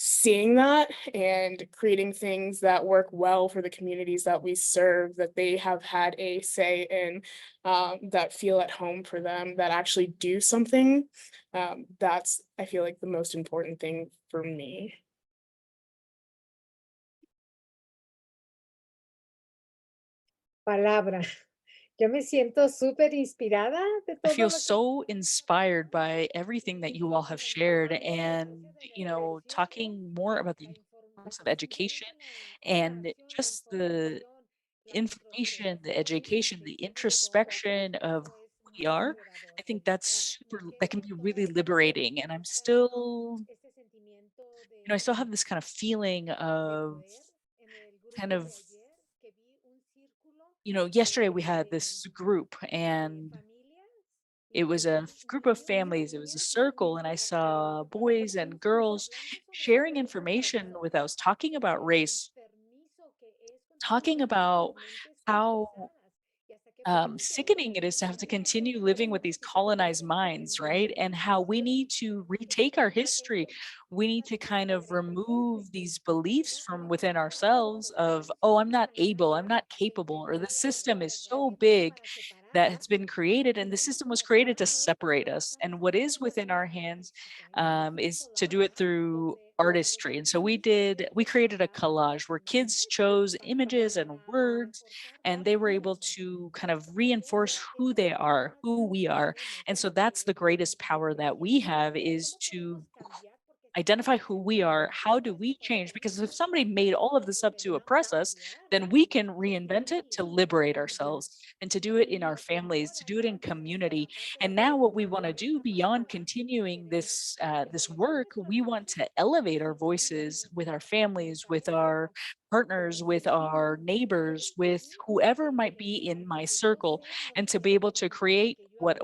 seeing that and creating things that work well for the communities that we serve, that they have had a say in, that feel at home for them, that actually do something. That's, I feel like, the most important thing for me. Palabra. Yo me siento súper inspirada de I todo feel lo que so inspired by everything that you all have shared, and talking more about the importance of education and just the information, the education, the introspection of who we are, I think that can be really liberating. And I'm still, I still have this kind of feeling of kind of, yesterday we had this group and it was a group of families, it was a circle, and I saw boys and girls sharing information with us, talking about race, talking about how sickening it is to have to continue living with these colonized minds, right? And how we need to retake our history. We need to kind of remove these beliefs from within ourselves of, oh, I'm not able, I'm not capable, or the system is so big that has been created, and the system was created to separate us. And what is within our hands is to do it through artistry. And so we created a collage where kids chose images and words, and they were able to kind of reinforce who they are, who we are. And so that's the greatest power that we have, is to identify who we are. How do we change? Because if somebody made all of this up to oppress us, then we can reinvent it to liberate ourselves, and to do it in our families, to do it in community. And now what we want to do beyond continuing this this work, we want to elevate our voices with our families, with our partners, with our neighbors, with whoever might be in my circle, and to be able to create what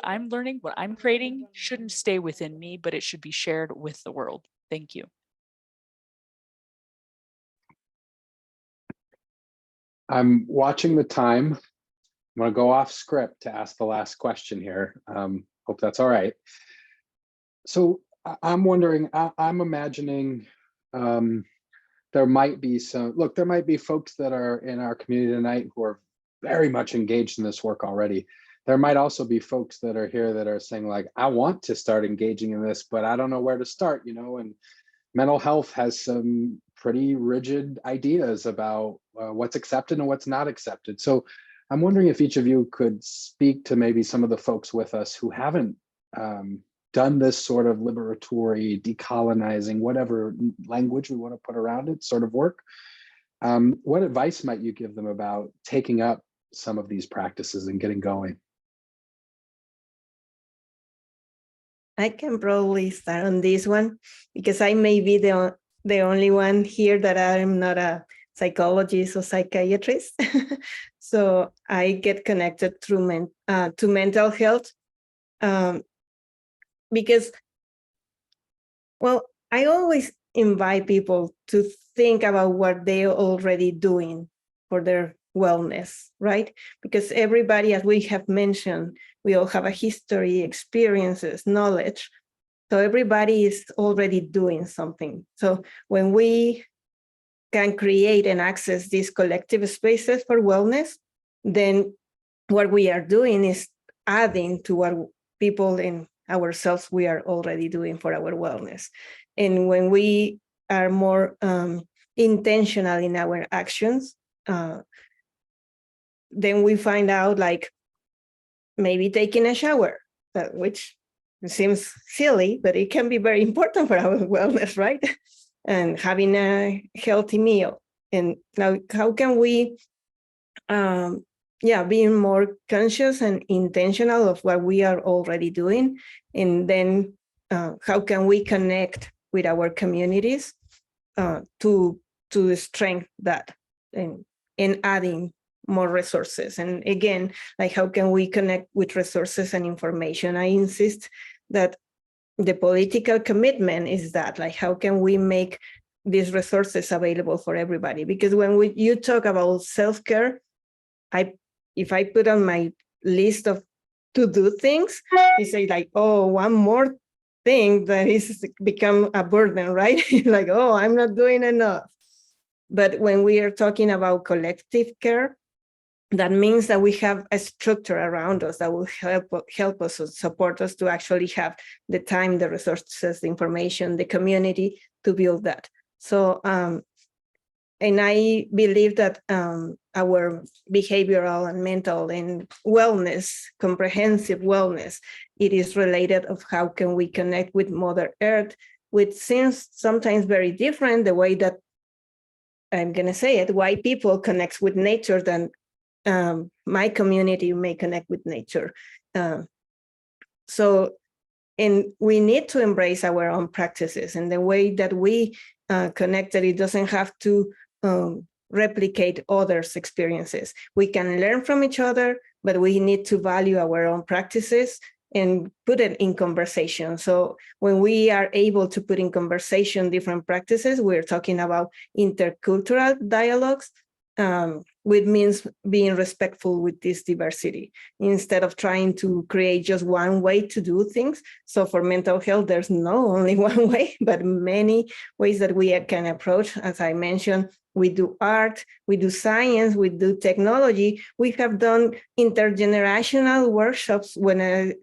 I'm learning, what I'm creating shouldn't stay within me, but it should be shared with the world. Thank you. I'm watching the time. I'm going to go off script to ask the last question here. Hope that's all right. So I'm wondering, I'm imagining there might be there might be folks that are in our community tonight who are very much engaged in this work already. There might also be folks that are here that are saying, like, I want to start engaging in this, but I don't know where to start, and mental health has some pretty rigid ideas about what's accepted and what's not accepted. So I'm wondering if each of you could speak to maybe some of the folks with us who haven't done this sort of liberatory, decolonizing, whatever language we want to put around it, sort of work. What advice might you give them about taking up some of these practices and getting going? I can probably start on this one because I may be the only one here that I'm not a psychologist or psychiatrist. So I get connected through to mental health because, well, I always invite people to think about what they're already doing for their wellness, right? Because everybody, as we have mentioned, we all have a history, experiences, knowledge. So everybody is already doing something. So when we can create and access these collective spaces for wellness, then what we are doing is adding to what people and ourselves we are already doing for our wellness. And when we are more intentional in our actions, then we find out, like, maybe taking a shower, which seems silly, but it can be very important for our wellness, right? And having a healthy meal. And now, how can we, being more conscious and intentional of what we are already doing? And then how can we connect with our communities to strengthen that and adding more resources? And again, like, how can we connect with resources and information? I insist that the political commitment is that, like, how can we make these resources available for everybody? Because when you talk about self-care, if I put on my list of to-do things, you say, like, oh, one more thing that is become a burden, right? Like, oh, I'm not doing enough. But when we are talking about collective care, that means that we have a structure around us that will help us, support us to actually have the time, the resources, the information, the community to build that. So, and I believe that our behavioral and mental and wellness, comprehensive wellness, it is related of how can we connect with Mother Earth, which seems sometimes very different, the way that I'm going to say it, white people connect with nature than my community may connect with nature. And we need to embrace our own practices, and the way that we connect, that it doesn't have to replicate others' experiences. We can learn from each other, but we need to value our own practices and put it in conversation. So when we are able to put in conversation different practices, we're talking about intercultural dialogues, which means being respectful with this diversity instead of trying to create just one way to do things. So for mental health, there's no only one way, but many ways that we can approach. As I mentioned, we do art, we do science, we do technology. We have done intergenerational workshops when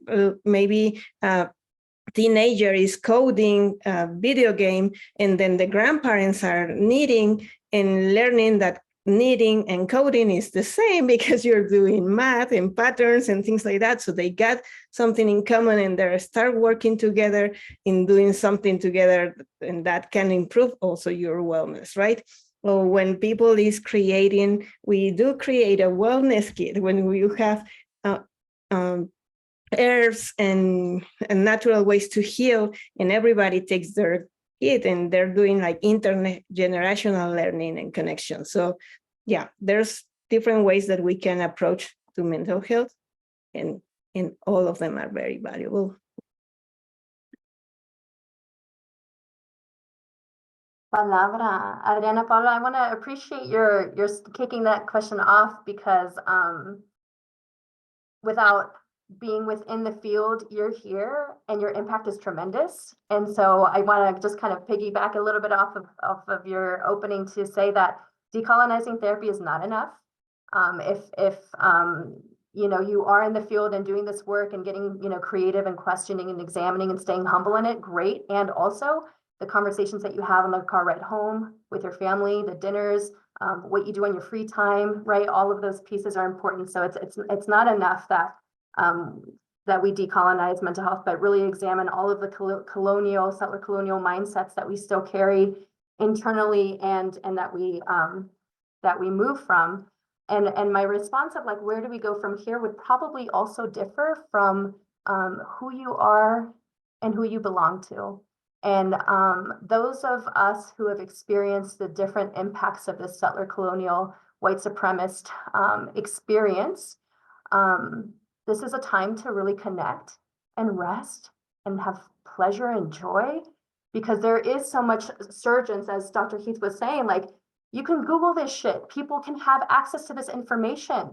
maybe a teenager is coding a video game, and then the grandparents are knitting and learning that knitting and coding is the same because you're doing math and patterns and things like that. So they got something in common, and they start working together in doing something together, and that can improve also your wellness, right? Or when people is creating, we do create a wellness kit when we have herbs and natural ways to heal, and everybody takes their kit, and they're doing like intergenerational learning and connection. So yeah, there's different ways that we can approach to mental health, and all of them are very valuable. Palabra. Adriana, Paula, I want to appreciate your kicking that question off, because without being within the field, you're here and your impact is tremendous. And so I want to just kind of piggyback a little bit off of your opening to say that decolonizing therapy is not enough. If you know, you are in the field and doing this work and getting, you know, creative and questioning and examining and staying humble in it, great. And also the conversations that you have on the car ride home with your family, the dinners, what you do on your free time, right? All of those pieces are important. So it's not enough that that we decolonize mental health, but really examine all of the settler colonial mindsets that we still carry internally, and that we move from. And my response of like, where do we go from here, would probably also differ from who you are and who you belong to. And those of us who have experienced the different impacts of this settler colonial white supremacist experience, this is a time to really connect and rest and have pleasure and joy, because there is so much surgence, as Dr. Heath was saying, like, you can Google this shit. People can have access to this information,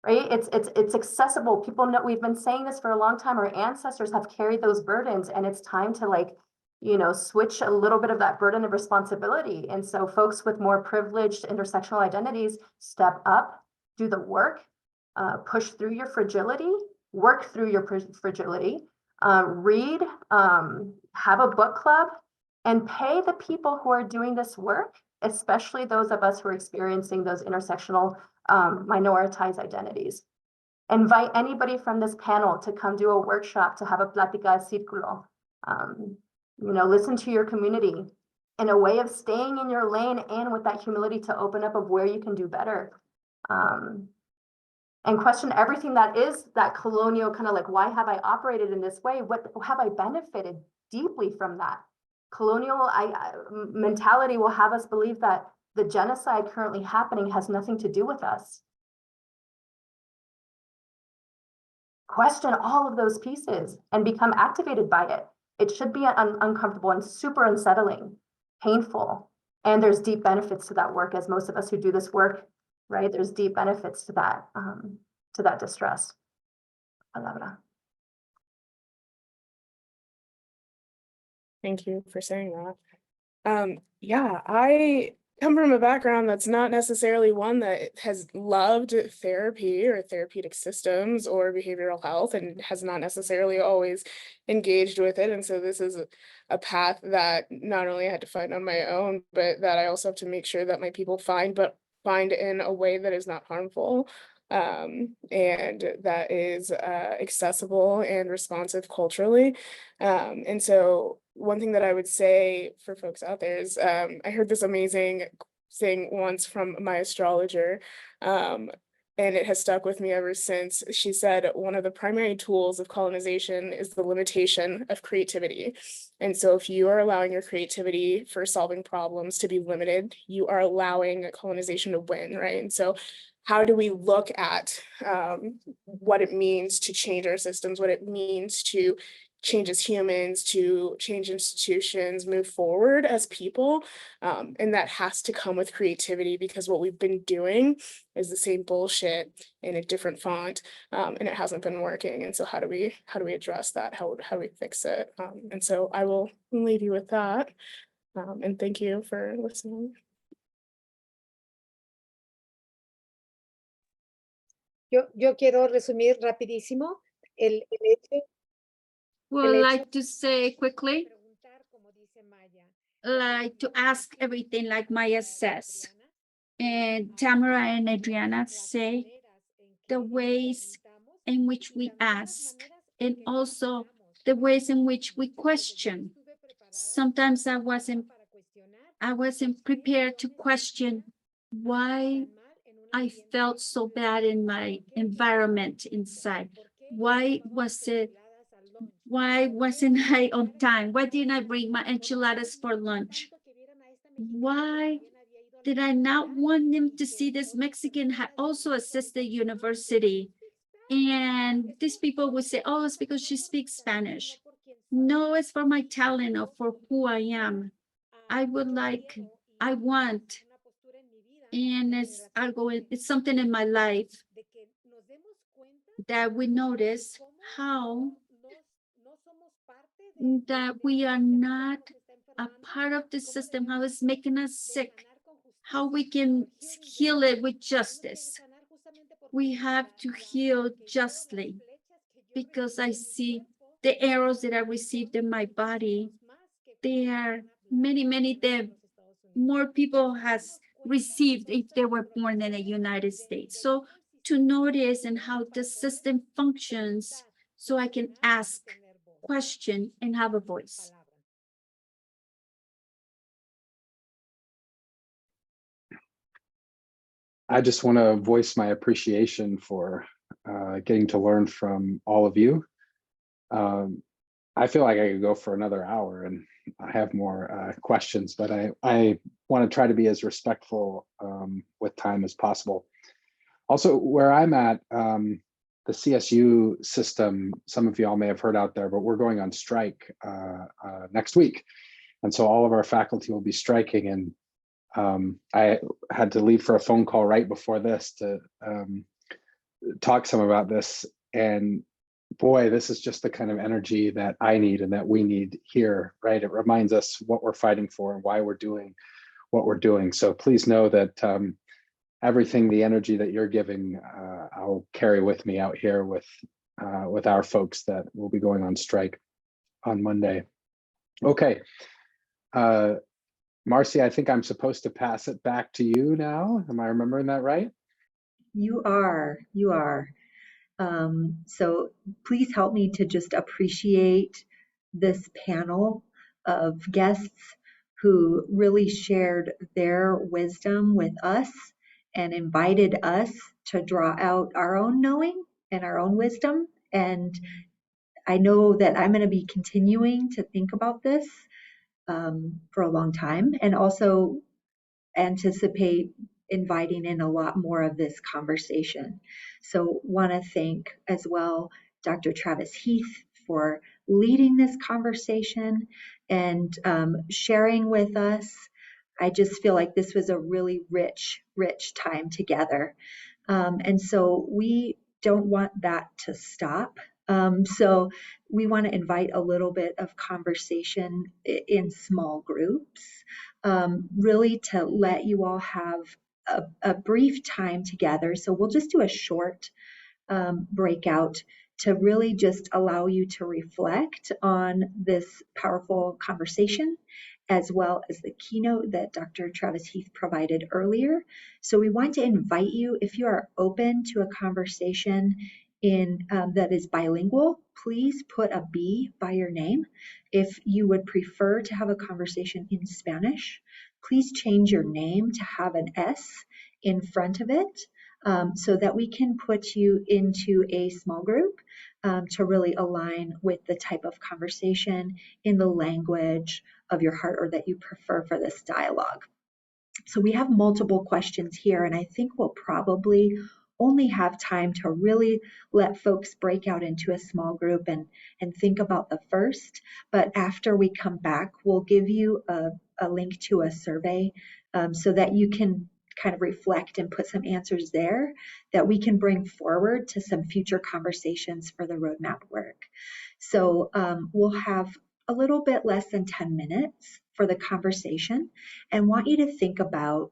right? It's accessible. People know, we've been saying this for a long time. Our ancestors have carried those burdens, and it's time to, like, you know, switch a little bit of that burden of responsibility. And so folks with more privileged intersectional identities step up, do the work, push through your fragility, work through your fragility, read, have a book club, and pay the people who are doing this work, especially those of us who are experiencing those intersectional minoritized identities. Invite anybody from this panel to come do a workshop, to have a plática de círculo. You know, listen to your community in a way of staying in your lane, and with that humility to open up of where you can do better. And question everything that is that colonial kind of like, why have I operated in this way? What have I benefited deeply from that? Colonial mentality will have us believe that the genocide currently happening has nothing to do with us. Question all of those pieces and become activated by it. It should be uncomfortable and super unsettling, painful. And there's deep benefits to that work, as most of us who do this work, right? There's deep benefits to that distress. Palabra. Thank you for saying that. Yeah, I come from a background that's not necessarily one that has loved therapy or therapeutic systems or behavioral health, and has not necessarily always engaged with it. And so this is a path that not only I had to find on my own, but that I also have to make sure that my people find in a way that is not harmful, and that is accessible and responsive culturally. And so one thing that I would say for folks out there is, I heard this amazing thing once from my astrologer. And it has stuck with me ever since. She said one of the primary tools of colonization is the limitation of creativity. And so if you are allowing your creativity for solving problems to be limited, you are allowing colonization to win, right? And so how do we look at what it means to change our systems, what it means to change as humans, to change institutions, move forward as people. And that has to come with creativity, because what we've been doing is the same bullshit in a different font, and it hasn't been working. And so how do we address that? How do we fix it? And so I will leave you with that. And thank you for listening. Yo quiero resumir rapidísimo el hecho. Would like to say quickly, like to ask everything like Maya says. And Tamara and Adriana say the ways in which we ask, and also the ways in which we question. Sometimes I wasn't prepared to question why I felt so bad in my environment inside. Why wasn't I on time? Why didn't I bring my enchiladas for lunch? Why did I not want them to see this Mexican had also assisted university? And these people would say, oh, it's because she speaks Spanish. No, it's for my talent or for who I am. I want, and it's something in my life that we notice how that we are not a part of the system, how it's making us sick, how we can heal it with justice. We have to heal justly, because I see the arrows that I received in my body. There are many that more people has received if they were born in the United States. So to notice and how the system functions, so I can ask, question, and have a voice. I just want to voice my appreciation for getting to learn from all of you. I feel like I could go for another hour, and I have more questions, but I want to try to be as respectful with time as possible. Also, where I'm at, the CSU system, some of y'all may have heard out there, but we're going on strike next week. And so all of our faculty will be striking, and I had to leave for a phone call right before this to talk some about this. And boy, this is just the kind of energy that I need and that we need here, right? It reminds us what we're fighting for and why we're doing what we're doing. So please know that everything, the energy that you're giving, I'll carry with me out here with our folks that will be going on strike on Monday. Okay. Marcy, I think I'm supposed to pass it back to you now. Am I remembering that right? You are. So please help me to just appreciate this panel of guests who really shared their wisdom with us and invited us to draw out our own knowing and our own wisdom. And I know that I'm going to be continuing to think about this for a long time, and also anticipate inviting in a lot more of this conversation. So want to thank as well Dr. Travis Heath for leading this conversation and sharing with us. I just feel like this was a really rich time together. And so we don't want that to stop. So we want to invite a little bit of conversation in small groups, really to let you all have a brief time together. So we'll just do a short breakout to really just allow you to reflect on this powerful conversation, as well as the keynote that Dr. Travis Heath provided earlier. So we want to invite you, if you are open to a conversation that is bilingual, please put a B by your name. If you would prefer to have a conversation in Spanish, please change your name to have an S in front of it, so that we can put you into a small group to really align with the type of conversation in the language of your heart or that you prefer for this dialogue. So we have multiple questions here, and I think we'll probably only have time to really let folks break out into a small group and think about the first. But after we come back, we'll give you a link to a survey so that you can kind of reflect and put some answers there that we can bring forward to some future conversations for the roadmap work. So we'll have a little bit less than 10 minutes for the conversation, and want you to think about,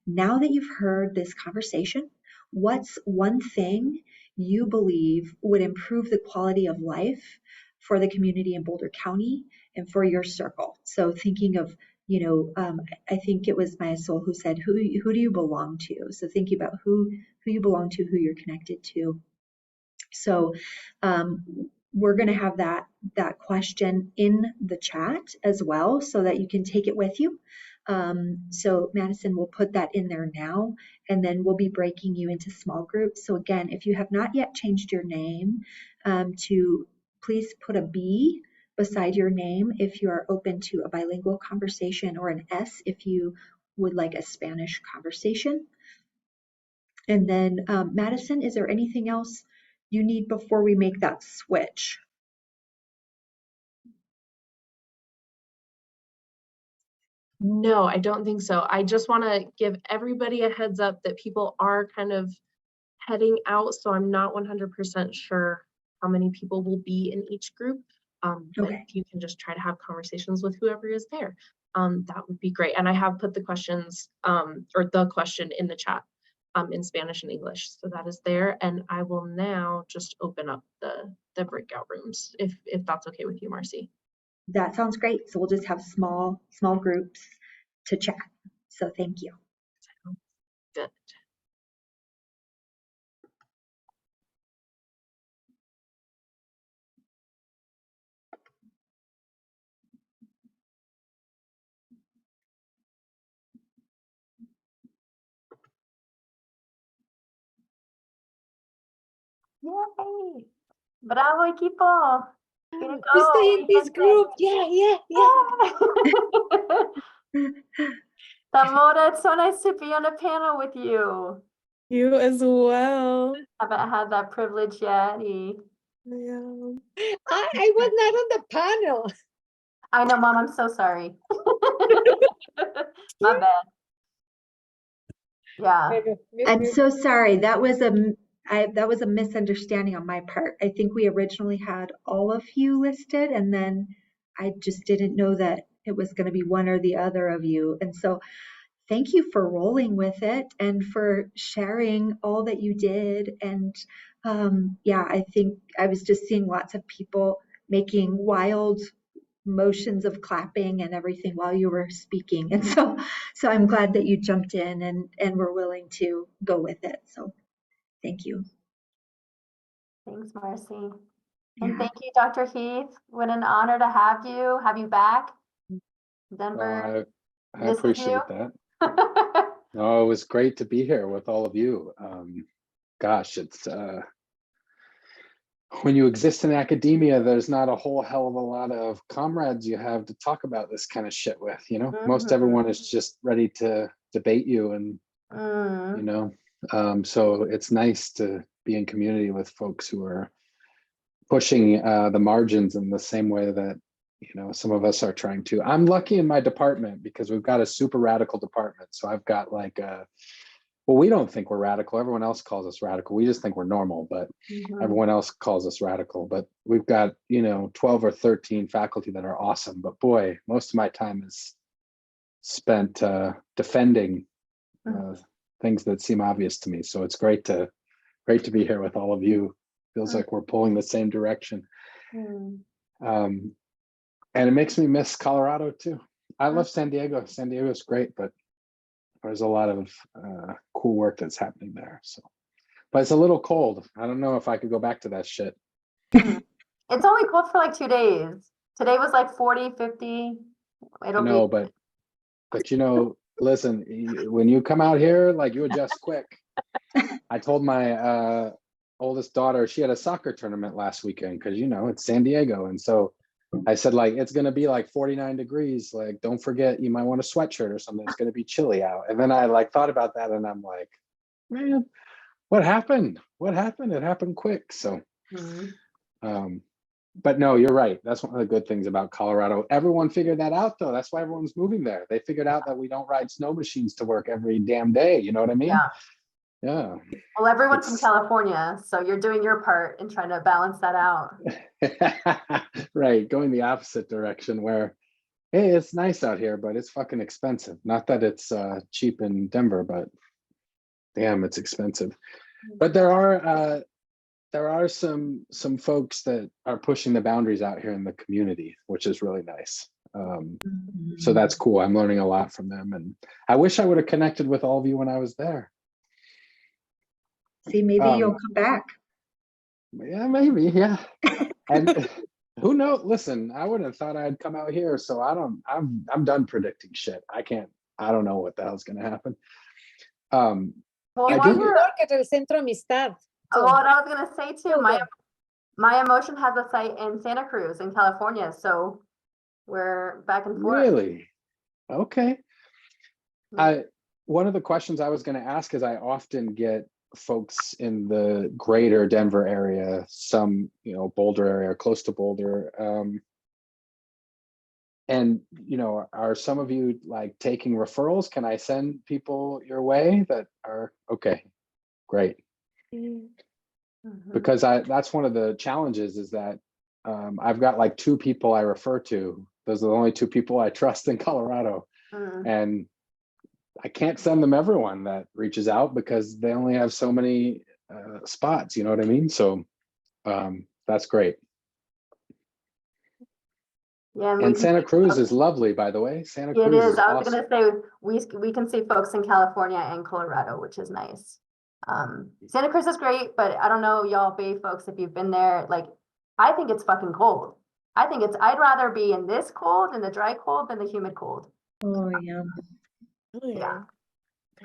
now that you've heard this conversation, what's one thing you believe would improve the quality of life for the community in Boulder County and for your circle? So thinking of, I think it was Maya Soul who said, who do you belong to? So thinking about who you belong to, who you're connected to. So we're going to have that question in the chat as well, so that you can take it with you. So Madison will put that in there now, and then we'll be breaking you into small groups. So again, if you have not yet changed your name, to please put a B beside your name if you are open to a bilingual conversation, or an S if you would like a Spanish conversation. And then Madison, is there anything else you need before we make that switch? No, I don't think so. I just want to give everybody a heads up that people are kind of heading out, so I'm not 100% sure how many people will be in each group. But if you can just try to have conversations with whoever is there, that would be great. And I have put the questions, or the question in the chat in Spanish and English, so that is there. And I will now just open up the breakout rooms, if that's okay with you, Marcy. That sounds great. So we'll just have small groups to chat. So thank you. Good. Yay! Bravo, equipo! Way to We go. stay in this group. Yeah. Tamora, it's so nice to be on a panel with you. You as well. Haven't had that privilege yet. Yeah. I was not on the panel. I know, Mom, I'm so sorry. My bad. Yeah. I'm so sorry. That was a misunderstanding on my part. I think we originally had all of you listed, and then I just didn't know that it was going to be one or the other of you. And so thank you for rolling with it and for sharing all that you did. And yeah, I think I was just seeing lots of people making wild motions of clapping and everything while you were speaking. And so I'm glad that you jumped in and were willing to go with it. So thank you. Thanks, Marcy. Yeah. And thank you, Dr. Heath. What an honor to have you back. Denver. I appreciate that. No, it was great to be here with all of you. Gosh, it's when you exist in academia, there's not a whole hell of a lot of comrades you have to talk about this kind of shit with, Most everyone is just ready to debate you, and so it's nice to be in community with folks who are pushing the margins in the same way that some of us are trying to. I'm lucky in my department because we've got a super radical department. So I've got well, we don't think we're radical. Everyone else calls us radical. We just think we're normal, but everyone else calls us radical. But we've got, 12 or 13 faculty that are awesome. But boy, most of my time is spent defending things that seem obvious to me. So it's great to be here with all of you. Feels like we're pulling the same direction. And it makes me miss Colorado too. I love San Diego. San Diego's great, but there's a lot of cool work that's happening there. So, but it's a little cold. I don't know if I could go back to that shit. It's only cold for like 2 days. Today was like 40, 50. I know, but But listen, when you come out here, like, you adjust quick. I told my oldest daughter, she had a soccer tournament last weekend because it's San Diego, and so I said, like, it's gonna be like 49 degrees. Like, don't forget, you might want a sweatshirt or something. It's gonna be chilly out. And then I like thought about that, and I'm like, man, what happened? What happened? It happened quick. So, but no, you're right. That's one of the good things about Colorado. Everyone figured that out, though. That's why everyone's moving there. They figured out that we don't ride snow machines to work every damn day. You know what I mean? Yeah. Well, everyone's from California, so you're doing your part in trying to balance that out. Right. Going the opposite direction where, hey, it's nice out here, but it's fucking expensive. Not that it's cheap in Denver, but damn, it's expensive. But there are some folks that are pushing the boundaries out here in the community, which is really nice. So that's cool. I'm learning a lot from them, and I wish I would have connected with all of you when I was there. See, maybe you'll come back. Yeah, maybe. Yeah. And who knows? Listen, I wouldn't have thought I'd come out here, so I'm done predicting shit. I don't know what the hell's gonna happen. Well, You I can do- work at El Centro Amistad. Oh, what I was gonna say too, Go there. my emotion has a site in Santa Cruz in California, so we're back and forth. Really? Okay. One of the questions I was going to ask is I often get folks in the greater Denver area, some, Boulder area, close to Boulder. And, are some of you like taking referrals? Can I send people your way that are okay? Great. Because that's one of the challenges is that I've got like 2 people I refer to. Those are the only 2 people I trust in Colorado. And I can't send them everyone that reaches out because they only have so many spots, you know what I mean? So that's great. Yeah, and Santa Cruz is lovely, by the way. Santa Cruz it is. is I was awesome. gonna say we can see folks in California and Colorado, which is nice. Santa Cruz is great, but I don't know y'all Bay folks if you've been there. Like, I think it's fucking cold. I'd rather be in this cold, in the dry cold, than the humid cold. Oh, yeah. Yeah.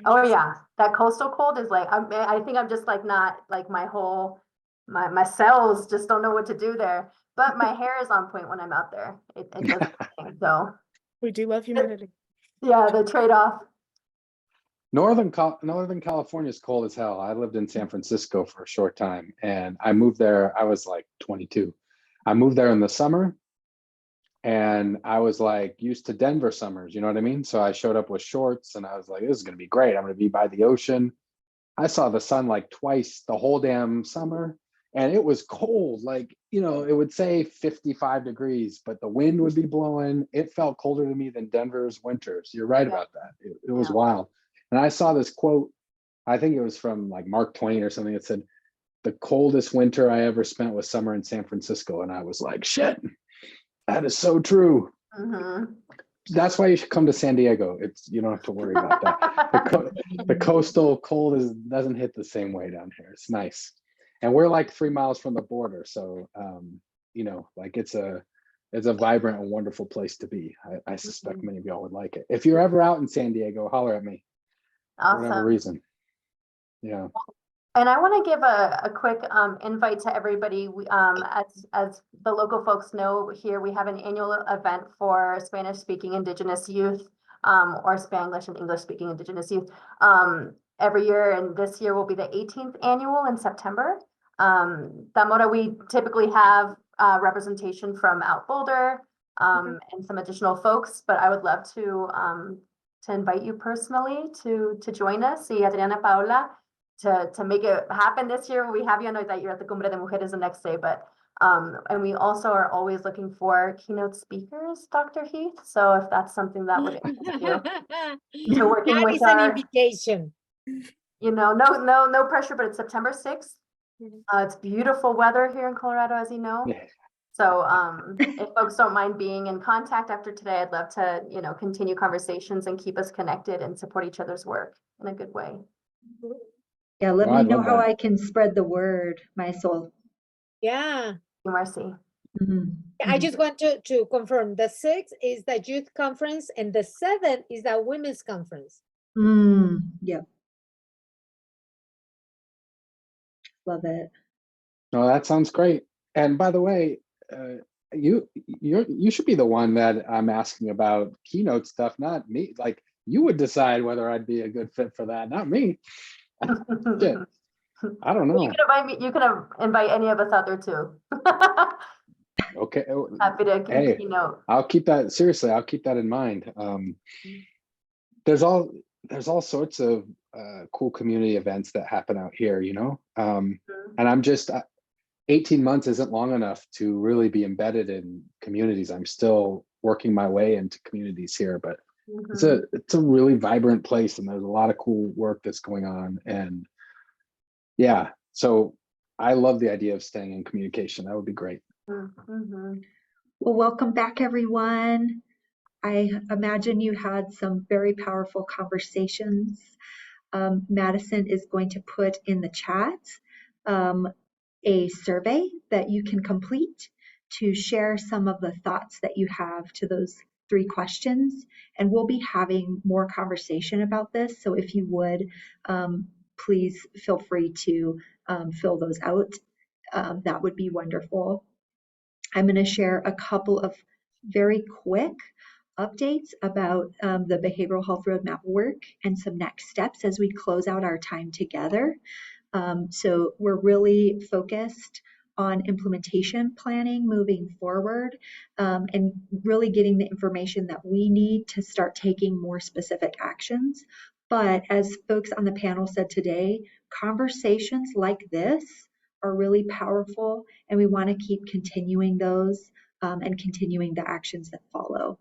Oh yeah, that coastal cold is like I think I'm just like not like my cells just don't know what to do there. But my hair is on point when I'm out there. It does its thing, so We do love humidity. yeah, the trade-off. Northern California is cold as hell. I lived in San Francisco for a short time, and I moved there. I was like 22. I moved there in the summer, and I was like used to Denver summers. You know what I mean? So I showed up with shorts, and I was like, "This is gonna be great. I'm gonna be by the ocean." I saw the sun like twice the whole damn summer, and it was cold. Like, it would say 55 degrees, but the wind would be blowing. It felt colder to me than Denver's winters. You're right about that. It was wild. And I saw this quote, I think it was from like Mark Twain or something. It said, "The coldest winter I ever spent was summer in San Francisco." And I was like, shit, that is so true. That's why you should come to San Diego. You don't have to worry about that. The coastal cold doesn't hit the same way down here. It's nice. And we're like 3 miles from the border. So, like it's a vibrant and wonderful place to be. I suspect many of y'all would like it. If you're ever out in San Diego, holler at me. Awesome. For whatever reason. Yeah. And I want to give a quick invite to everybody. As the local folks know, here we have an annual event for Spanish-speaking Indigenous youth, or Spanglish and English-speaking Indigenous youth, every year. And this year will be the 18th annual in September. Zamora, we typically have representation from Out Boulder and some additional folks, but I would love to invite you personally to join us. See Adriana Paula. To make it happen this year. We have you. I know that you're at the Cumbre de Mujeres the next day, but and we also are always looking for keynote speakers, Dr. Heath. So if that's something that would interest you, to working That with is an invitation. No pressure, but it's September 6th. It's beautiful weather here in Colorado, as you know. So if folks don't mind being in contact after today, I'd love to, continue conversations and keep us connected and support each other's work in a good way. Yeah, let me know how I can spread the word, my soul. Yeah. Marcy. Mhm. I Mhm. just want to confirm, the 6th is the youth conference and the 7th is the women's conference. Yep. Love it. No, that sounds great. And by the way, you should be the one that I'm asking about keynote stuff, not me. Like, you would decide whether I'd be a good fit for that, not me. Shit. I don't You know. can invite me. You can invite any of us out there too. Okay. Happy to Hey, keynote. I'll keep that seriously. I'll keep that in mind. There's all sorts of cool community events that happen out here, you know. And I'm just 18 months isn't long enough to really be embedded in communities. I'm still working my way into communities here, but it's a really vibrant place, and there's a lot of cool work that's going on. And yeah, so I love the idea of staying in communication. That would be great. Well, welcome back, everyone. I imagine you had some very powerful conversations. Madison is going to put in the chat a survey that you can complete to share some of the thoughts that you have to those 3 questions. And we'll be having more conversation about this. So if you would, please feel free to fill those out. That would be wonderful. I'm going to share a couple of very quick updates about the behavioral health roadmap work and some next steps as we close out our time together. So we're really focused on implementation planning moving forward, and really getting the information that we need to start taking more specific actions. But as folks on the panel said today, conversations like this are really powerful, and we want to keep continuing those and continuing the actions that follow.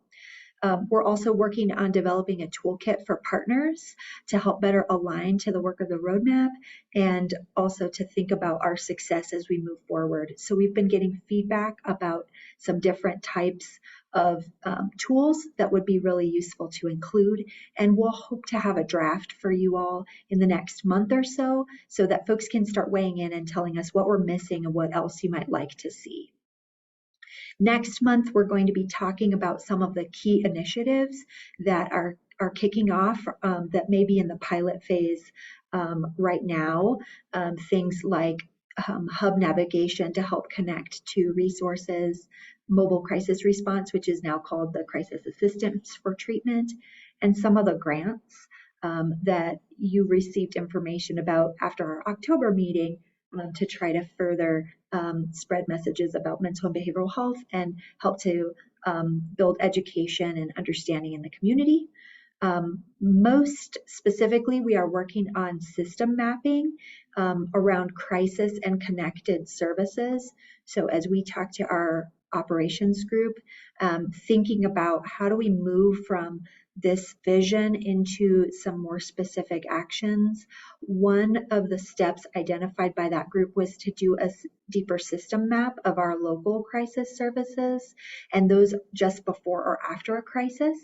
We're also working on developing a toolkit for partners to help better align to the work of the roadmap, and also to think about our success as we move forward. So we've been getting feedback about some different types of tools that would be really useful to include, and we'll hope to have a draft for you all in the next month or so that folks can start weighing in and telling us what we're missing and what else you might like to see. Next month, we're going to be talking about some of the key initiatives that are kicking off that may be in the pilot phase right now. Things like hub navigation to help connect to resources, mobile crisis response, which is now called the Crisis Assistance for Treatment, and some of the grants that you received information about after our October meeting to try to further spread messages about mental and behavioral health and help to build education and understanding in the community. Most specifically, we are working on system mapping around crisis and connected services. So as we talk to our operations group, thinking about how do we move from this vision into some more specific actions. One of the steps identified by that group was to do a deeper system map of our local crisis services and those just before or after a crisis,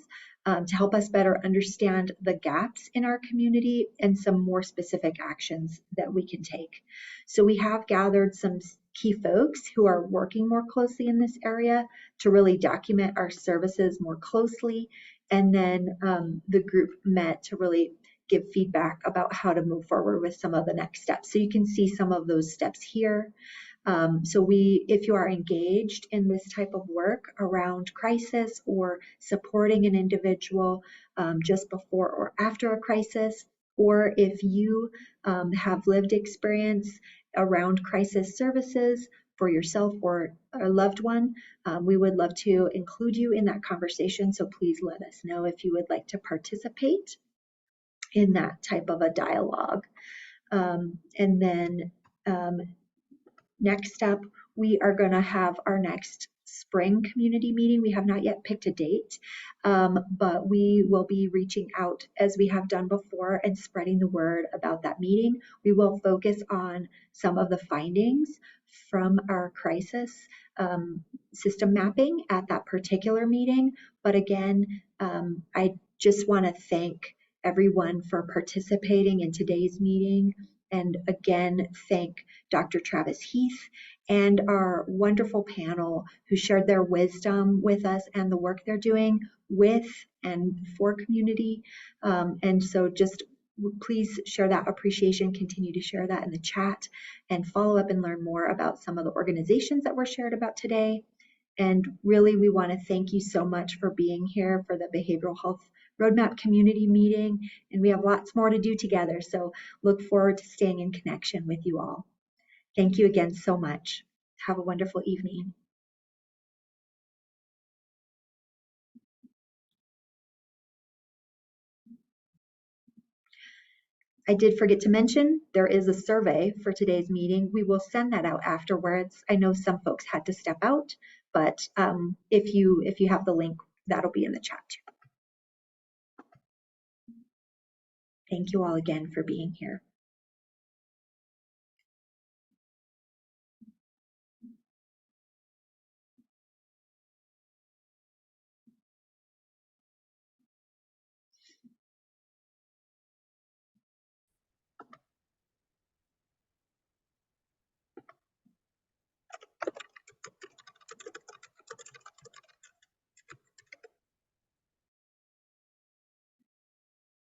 to help us better understand the gaps in our community and some more specific actions that we can take. So we have gathered some key folks who are working more closely in this area to really document our services more closely. And then the group met to really give feedback about how to move forward with some of the next steps. So you can see some of those steps here. If you are engaged in this type of work around crisis or supporting an individual just before or after a crisis, or if you have lived experience around crisis services for yourself or a loved one, we would love to include you in that conversation. So please let us know if you would like to participate in that type of a dialogue. And then next up, we are going to have our next spring community meeting. We have not yet picked a date, but we will be reaching out as we have done before and spreading the word about that meeting. We will focus on some of the findings from our crisis system mapping at that particular meeting. But again, I just want to thank everyone for participating in today's meeting and again, thank Dr. Travis Heath and our wonderful panel who shared their wisdom with us and the work they're doing with and for community. And so just please share that appreciation, continue to share that in the chat, and follow up and learn more about some of the organizations that were shared about today. And really, we want to thank you so much for being here for the Behavioral Health Roadmap Community Meeting. And we have lots more to do together. So look forward to staying in connection with you all. Thank you again so much. Have a wonderful evening. I did forget to mention there is a survey for today's meeting. We will send that out afterwards. I know some folks had to step out, but if you have the link, that'll be in the chat too. Thank you all again for being here.